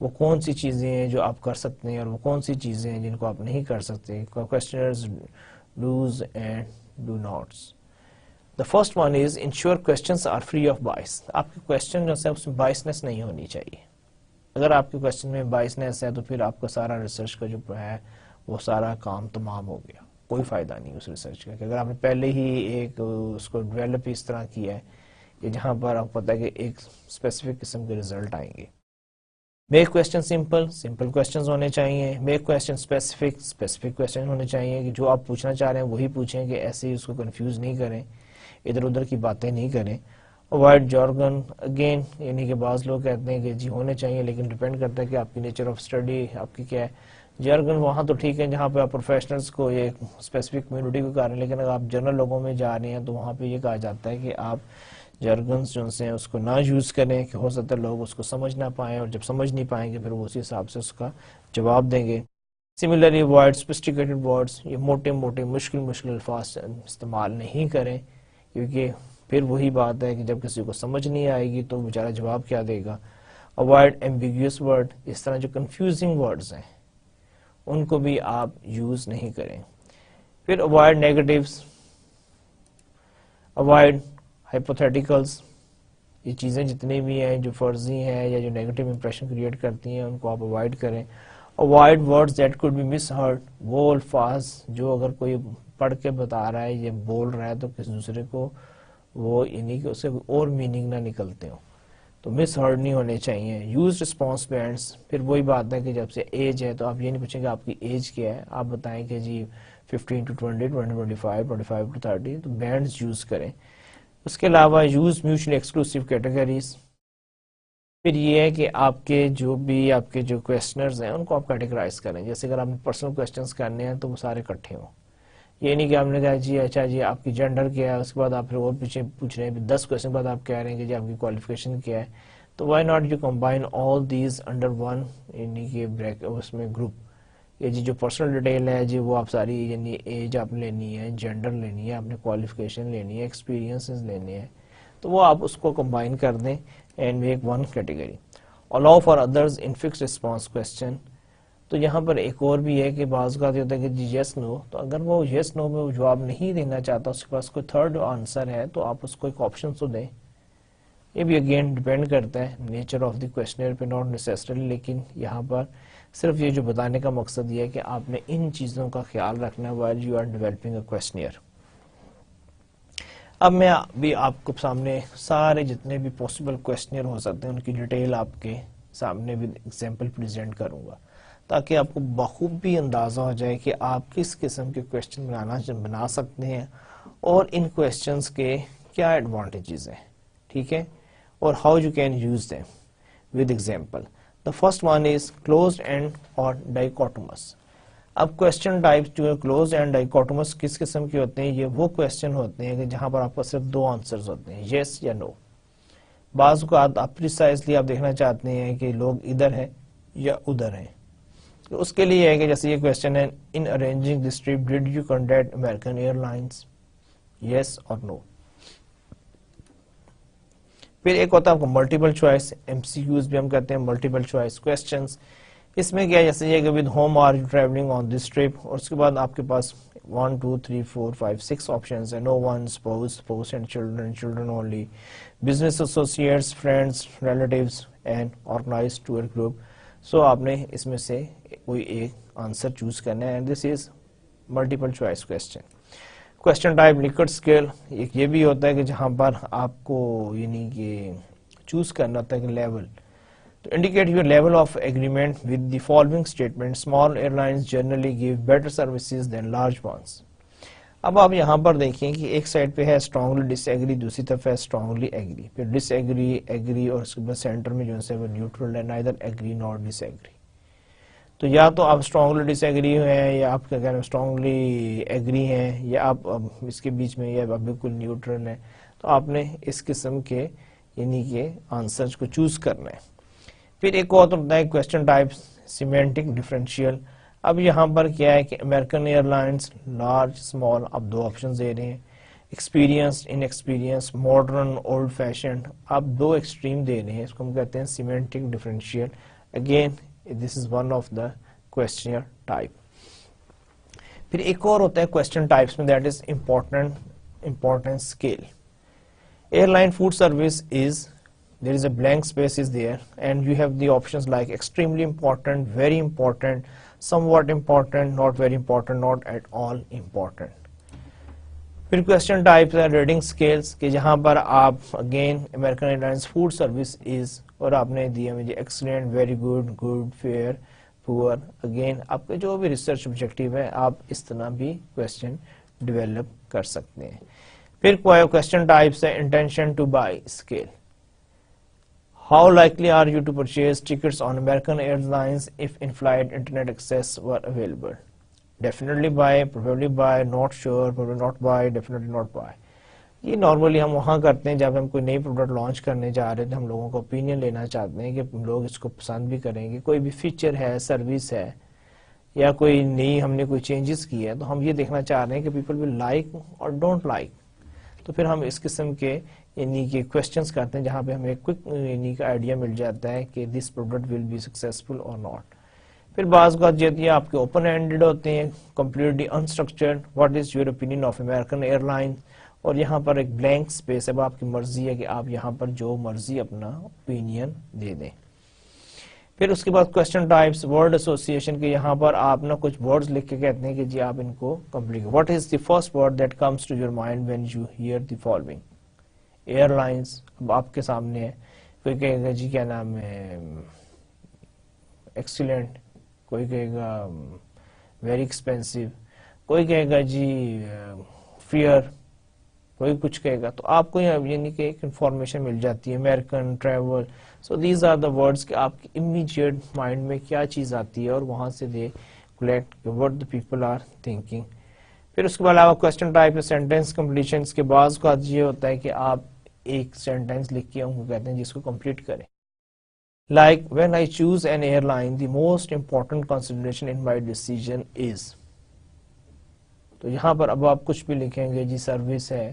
وہ کون سی چیزیں ہیں جو آپ کر سکتے ہیں اور وہ کون سی چیزیں ہیں جن کو آپ نہیں کر سکتے. Questionnaires dos and don'ts. The first one is ensure questions are free of bias. آپ کے کویسچن جو ہے اس میں بائسنس نہیں ہونی چاہیے. اگر آپ کے کویسچن میں بائسنس ہے تو پھر آپ کا سارا ریسرچ کا جو ہے وہ سارا کام تمام ہو گیا, کوئی فائدہ نہیں اس ریسرچ کا. کہ اگر آپ نے پہلے ہی ایک اس کو ڈیولپ اس طرح کیا ہے کہ جہاں پر آپ کو پتا ہے کہ ایک اسپیسیفک قسم کے ریزلٹ آئیں گے. میک کویشچن سمپل کویشچنز ہونے چاہیے. میک کویشچن اسپیسیفک کویشچن ہونے چاہیے کہ جو آپ پوچھنا چاہ رہے ہیں وہی پوچھیں, کہ ایسے ہی اس کو کنفیوز نہیں کریں, ادھر ادھر کی باتیں نہیں کریں. اوائڈ جارگن, اگین یعنی کہ بعض لوگ کہتے ہیں کہ جی ہونے چاہیے, لیکن ڈپینڈ کرتا ہے کہ آپ کی نیچر آف اسٹڈی آپ کی کیا ہے. جارگن وہاں تو ٹھیک ہے جہاں پہ آپ پروفیشنلز کو, یہ اسپیسیفک کمیونٹی کو کر رہے ہیں, لیکن اگر آپ جنرل لوگوں میں جا رہے ہیں تو وہاں پہ یہ کہا جاتا ہے کہ آپ جارگنز جو ہیں اس کو نہ یوز کریں, کہ ہو سکتا ہے لوگ اس کو سمجھ نہ پائیں, اور جب سمجھ نہیں پائیں گے پھر وہ اسی حساب سے اس کا جواب دیں گے. سملرلی ورڈ سوفسٹیکیٹڈ ورڈز, یہ موٹے مشکل الفاظ استعمال نہیں کریں, کیونکہ پھر وہی بات ہے کہ جب کسی کو سمجھ نہیں آئے گی تو بیچارہ جواب کیا دے گا. اوائڈ ایمبیگیوس ورڈ, اس طرح جو کنفیوزنگ ورڈز ہیں ان کو بھی آپ یوز نہیں کریں. پھر اوائڈ نیگیٹیوز, اوائڈ ہائپوتھیٹیکلز, یہ چیزیں جتنی بھی ہیں جو فرضی ہیں یا جو نیگیٹو امپریشن کریٹ کرتی ہیں ان کو آپ اوائڈ کریں. Avoid words that could be misheard, وہ الفاظ جو اگر کوئی پڑھ کے بتا رہا ہے یا بول رہا ہے تو کسی دوسرے کو وہ یعنی کہ اسے اور میننگ نہ نکلتے ہوں, تو مس ہرڈ نہیں ہونے چاہیے. یوز رسپانس بینڈس, پھر وہی بات ہے کہ جب سے ایج ہے تو آپ یہ نہیں پوچھیں کہ آپ کی ایج کیا ہے, آپ بتائیں کہ جی 15 to 20, 20 to 25, 25 to 30, تو بینڈز یوز کریں. اس کے علاوہ یوز میوچلی ایکسکلوسیو کیٹیگریز, پھر یہ ہے کہ آپ کے جو بھی آپ کے جو کویسچنرز ہیں ان کو آپ کیٹیگرائز کریں. جیسے اگر آپ نے پرسنل کویسچنس کرنے ہیں تو وہ سارے اکٹھے ہوں, یہ نہیں کہ آپ نے کہا جی اچھا جی آپ کی جینڈر کیا ہے, اس کے بعد آپ پھر اور پیچھے پوچھ رہے ہیں 10 کویسچن بعد آپ کہہ رہے ہیں کہ جی آپ کی کوالیفیکیشن کیا ہے. تو why not you combine all these under one, یعنی کہ اس میں گروپ, یہ جی جو پرسنل ڈیٹیل ہے جی وہ آپ ساری, یعنی ایج آپ لینی ہے, جینڈر لینی ہے, آپ نے کوالیفیکیشن لینی ہے, ایکسپیرینسز لینے ہیں, تو وہ آپ اس کو کمبائن کر دیں and make one category. Allow for others in fix response question, تو یہاں پر ایک اور بھی ہے کہ بعض کا ہوتا ہے کہ جی یس نو, تو اگر وہ یس نو میں جواب نہیں دینا چاہتا, اس کے پاس کوئی تھرڈ آنسر ہے تو آپ اس کو ایک آپشن تو دیں. یہ بھی اگین ڈیپینڈ کرتا ہے نیچر آف دی کویسچنر پہ, ناٹ نیسیسریلی, لیکن یہاں پر صرف یہ جو بتانے کا مقصد یہ ہے کہ آپ نے ان چیزوں کا خیال رکھنا ہے while you are developing a questionnaire. اب میں بھی آپ کو سامنے سارے جتنے بھی پاسبل کویسچنر ہو سکتے ہیں ان کی ڈیٹیل آپ کے سامنے بھی ایگزامپل پریزنٹ کروں گا, تاکہ آپ کو بخوبی اندازہ ہو جائے کہ آپ کس قسم کے کویسچن بنا سکتے ہیں اور ان کویسچنز کے کیا ایڈوانٹیجز ہیں, ٹھیک ہے, اور how you can use them with example. The first one is closed end or dichotomous. اب کویسچن ٹائپ جو ہے کلوز اینڈ ڈائیکوٹومس کس قسم کے ہوتے ہیں, یہ وہ کویسچن ہوتے ہیں کہ جہاں پر آپ کو صرف دو آنسرز ہوتے ہیں, یس یا نو. بعض کو آپ پریسائزلی آپ دیکھنا چاہتے ہیں کہ لوگ ادھر ہیں یا ادھر ہیں, تو اس کے لیے ہے کہ جیسے یہ کویسچن ہے, in arranging this trip did you contact American airlines, yes اور نو. پھر ایک ہوتا ہے آپ کو multiple choice, M C Qs بھی ہم کہتے ہیں ملٹیپل چوائس کویسچنز. اس میں کیا جیسے یہ کہ with whom are you travelling on this trip, اور اس کے بعد آپ کے پاس 1 2 3 4 5 6 آپشنز ہیں. No one, spouse and children only, business associates, friends, relatives and organized tour group. So آپ نے اس میں سے کوئی ایک آنسر چوز کرنا ہے, and this is multiple choice question. Question type liquid scale, ایک یہ بھی ہوتا ہے کہ جہاں پر آپ کو یعنی کہ چوز کرنا ہوتا ہے کہ لیول, تو indicate your level of agreement with the following statement, small airlines generally give better services than large ones. اب آپ یہاں پر دیکھیں کہ ایک سائڈ پہ ہے اسٹرانگلی ڈس ایگری, دوسری طرف ہے اسٹرانگلی ایگری, پھر ڈس ایگری, ایگری, اور اس کے بعد سینٹر میں جو ہے وہ نیوٹرل ہے, نائدر ایگری نار ڈس ایگری. تو یا تو آپ اسٹرانگلی ڈس ایگری ہیں, یا آپ کیا کہہ رہے ہیں اسٹرانگلی ایگری ہیں, یا آپ اس کے بیچ میں, یا بالکل نیوٹرل ہیں. تو آپ نے اس قسم کے یعنی کہ آنسرز کو چوز کرنا ہے. پھر ایک اور ہوتا ہے کویسچن ٹائپ سیمینٹک ڈفرینشیل. اب یہاں پر کیا ہے کہ American airlines, large, small, آپ دو آپشن دے رہے ہیں. Experience, inexperience, modern, old fashioned, آپ دو ایکسٹریم دے رہے ہیں. اس کو ہم کہتے ہیں semantic differential. Again this is one of the questionnaire type. پھر ایک اور ہوتا ہے question types میں, that is importance scale. Airline food service is, there is a blank space is there, and you have the options like extremely important, very important, somewhat important, not very important, not at all important. پھر question types ہے rating scales کہ جہاں پر آپ again American airlines food service is اور آپ نے دیا مجھے excellent, very good, good, fair, poor. Again آپ کے جو بھی ریسرچ آبجیکٹیو ہے آپ اس طرح بھی کوشچن ڈیولپ کر سکتے ہیں. پھر کوشچن ٹائپس ہے intention to buy scale. How likely are you to purchase tickets on American Airlines if in-flight internet access were available? Definitely buy, probably buy, not sure, probably not buy, definitely not buy. یہ normally ہم وہاں کرتے ہیں جب ہم کوئی نئی product launch کرنے جا رہے ہیں، ہم لوگوں کو اوپینین لینا چاہتے ہیں کہ لوگ اس کو پسند بھی کریں گے. کوئی بھی فیچر ہے، سروس ہے، یا کوئی نئی ہم نے کوئی چینجز کی ہے تو ہم یہ دیکھنا چاہ رہے ہیں کہ پیپل ول لائک اور ڈونٹ لائک. تو پھر ہم اس قسم کے یعنی کہ کوشچنس کرتے ہیں جہاں پہ ہمیں کوئک یعنی کا آئیڈیا مل جاتا ہے کہ this product will be successful اور ناٹ. پھر بعض اوقات یہ آپ کے اوپن ہینڈیڈ ہوتے ہیں، completely unstructured, what is your opinion of American airline لائن، اور یہاں پر ایک بلینک اسپیس ہے، اب آپ کی مرضی ہے کہ آپ یہاں پر جو مرضی اپنا اوپینین دے دیں. پھر اس کے بعد کوشچن ٹائپس ورڈ ایسوسیشن کے یہاں پر آپ نا کچھ ورڈز لکھ کے کہتے ہیں کہ جی آپ ان کو complete. What is the first word that comes to your mind when you hear the following ایئر لائنس. اب آپ کے سامنے ہے، کوئی کہے گا جی کیا نام ہے ایکسیلنٹ، کوئی کہے گا ویری ایکسپینسو، کوئی کہے گا جی فیئر، کوئی کچھ کہے گا. تو آپ کو یعنی کہ ایک انفارمیشن مل جاتی ہے American travel. So these are the words کہ آپ کی امیڈیٹ مائنڈ میں کیا چیز آتی ہے اور وہاں سے they collect what the people are thinking. پھر اس کے علاوہ کوشچن ٹائپ سینٹینس کمپلیشن کے بعض کا یہ ہوتا ہے کہ آپ ایک سینٹینس لکھ کے ان کو کہتے ہیں جس کو کمپلیٹ کریں. Like when I choose an airline the most important consideration in my decision is. تو یہاں پر اب آپ کچھ بھی لکھیں گے جی سروس ہے،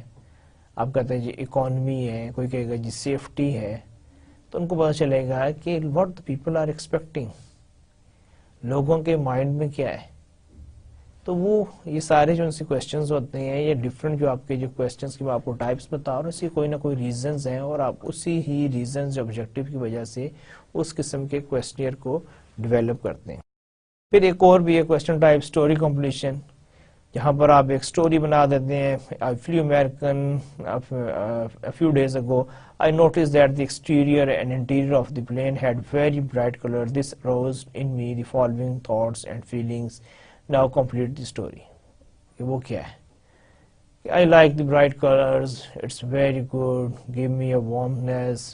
آپ کہتے ہیں جی اکانومی ہے، کوئی کہے گا جی سیفٹی ہے. تو ان کو پتا چلے گا کہ what the people are expecting, لوگوں کے مائنڈ میں کیا ہے. تو وہ یہ سارے جو ان سے کوشچنز ہوتے ہیں یہ ڈفرینٹ جو آپ کے جو کوشچنز کی میں آپ کو ٹائپس بتا رہا ہوں، اس کی کوئی نہ کوئی ریزنز ہیں اور آپ اسی ہی ریزنز آبجیکٹیو کی وجہ سے اس قسم کے کوشچنئر کو ڈیولپ کرتے ہیں. پھر ایک اور بھی ہے کوشچن ٹائپ اسٹوری کمپلیشن، جہاں پر آپ ایک سٹوری بنا دیتے ہیں. I flew American a few days ago. I noticed that the exterior and interior of the plane had very bright colors. This aroused in me the following thoughts and feelings. Now complete the story. وہ کیا ہے؟ I like the bright colors. It's very good. Give me a warmness,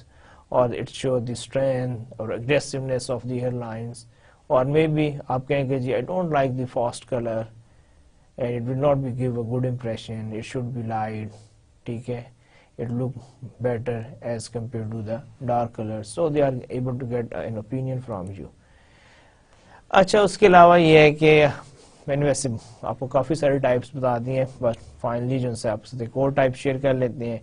or it showed the strength or aggressiveness of the airlines. Or maybe آپ کہیں گے جی I don't like the fast color. And it will not be give a good impression. It should be light. ٹھیک ہے. It look better as compared to the dark colors. So they are able to get an opinion from you. اچھا اس کے علاوہ یہ ہے کہ میں نے ویسے آپ کو کافی سارے ٹائپس بتا دی ہیں، بس فائنلی جو سے آپ سے ایک اور ٹائپ شیئر کر لیتے ہیں.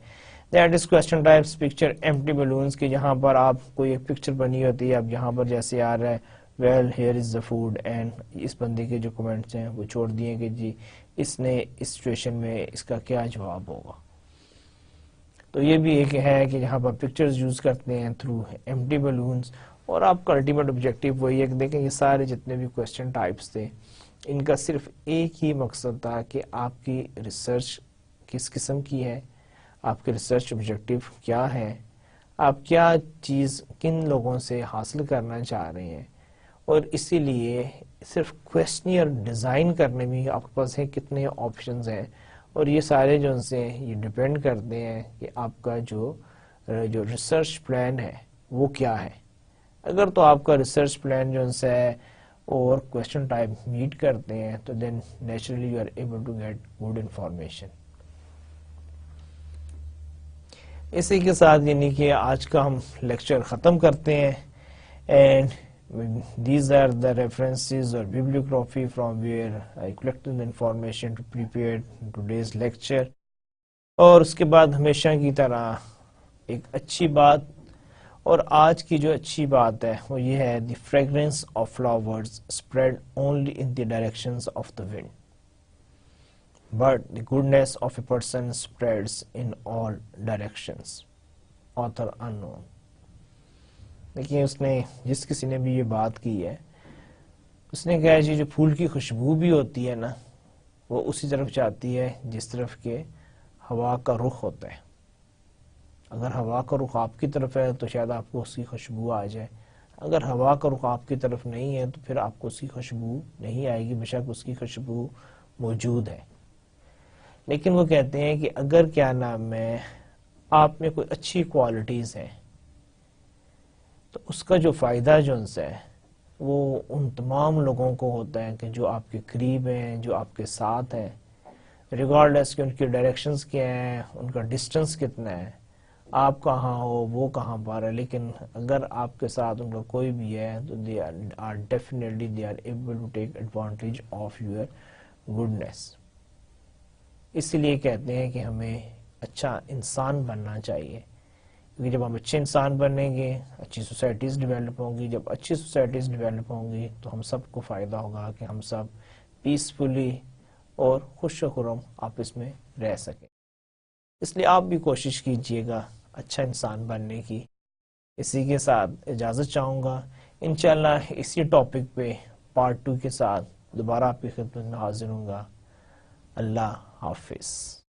That is question types picture empty balloons کی، جہاں پر آپ کوئی ایک پکچر بنی ہوتی ہے، اب یہاں پر جیسے آ رہا ہے well here is the food, and اس بندے کے جو کمنٹس ہیں وہ چھوڑ دیے کہ جی اس نے اس سچویشن میں اس کا کیا جواب ہوگا. تو یہ بھی ایک ہے کہ جہاں پر پکچرز یوز کرتے ہیں تھرو ایمپٹی بلونس. اور آپ کا الٹیمیٹ آبجیکٹیو وہی ہے کہ دیکھیں یہ سارے جتنے بھی کوشچن ٹائپس تھے ان کا صرف ایک ہی مقصد تھا کہ آپ کی ریسرچ کس قسم کی ہے، آپ کے ریسرچ آبجیکٹیو کیا ہے، آپ کیا چیز کن لوگوں سے حاصل کرنا چاہ رہے ہیں. اور اسی لیے صرف کویسچنئر ڈیزائن کرنے میں آپ کے پاس ہیں کتنے آپشنز ہیں، اور یہ سارے جو ان سے یہ ڈیپینڈ کرتے ہیں کہ آپ کا جو ریسرچ پلان ہے وہ کیا ہے. اگر تو آپ کا ریسرچ پلان جو ان سے ہے اور کویسچن ٹائپ میٹ کرتے ہیں تو then naturally you are able to get good information. اسی کے ساتھ یعنی کہ آج کا ہم لیکچر ختم کرتے ہیں. And these are the references or bibliography from where I collected the information to prepare today's lecture. اور اس کے بعد ہمیشہ کی طرح ایک اچھی بات، اور آج کی جو اچھی بات ہے وہ یہ ہے the fragrance of flowers spread only in the directions of the wind, but the goodness of a person spreads in all directions. Author unknown. دیکھیے اس نے جس کسی نے بھی یہ بات کی ہے اس نے کہا جی جو پھول کی خوشبو بھی ہوتی ہے نا وہ اسی طرف جاتی ہے جس طرف کے ہوا کا رخ ہوتا ہے. اگر ہوا کا رخ آپ کی طرف ہے تو شاید آپ کو اس کی خوشبو آ جائے. اگر ہوا کا رخ آپ کی طرف نہیں ہے تو پھر آپ کو اس کی خوشبو نہیں آئے گی، بے شک اس کی خوشبو موجود ہے. لیکن وہ کہتے ہیں کہ اگر کیا نام ہے آپ میں کوئی اچھی کوالٹیز ہیں تو اس کا جو فائدہ جو ان سے ہے وہ ان تمام لوگوں کو ہوتا ہے کہ جو آپ کے قریب ہیں، جو آپ کے ساتھ ہیں، ریگارڈلیس کہ ان کی ڈائریکشنز کیا ہیں، ان کا ڈسٹنس کتنا ہے، آپ کہاں ہو وہ کہاں پر ہے، لیکن اگر آپ کے ساتھ ان کا کوئی بھی ہے تو they are definitely they are able to take advantage of your goodness. اسی لیے کہتے ہیں کہ ہمیں اچھا انسان بننا چاہیے، کیونکہ جب ہم اچھے انسان بنیں گے اچھی سوسائٹیز ڈیولپ ہوں گی. جب اچھی سوسائٹیز ڈیولپ ہوں گی تو ہم سب کو فائدہ ہوگا کہ ہم سب پیسفلی اور خوش و خرم آپس میں رہ سکیں. اس لیے آپ بھی کوشش کیجئے گا اچھا انسان بننے کی. اسی کے ساتھ اجازت چاہوں گا، انشاءاللہ اسی ٹاپک پہ پارٹ 2 کے ساتھ دوبارہ آپ کی خدمت میں حاضر ہوں گا. اللہ حافظ.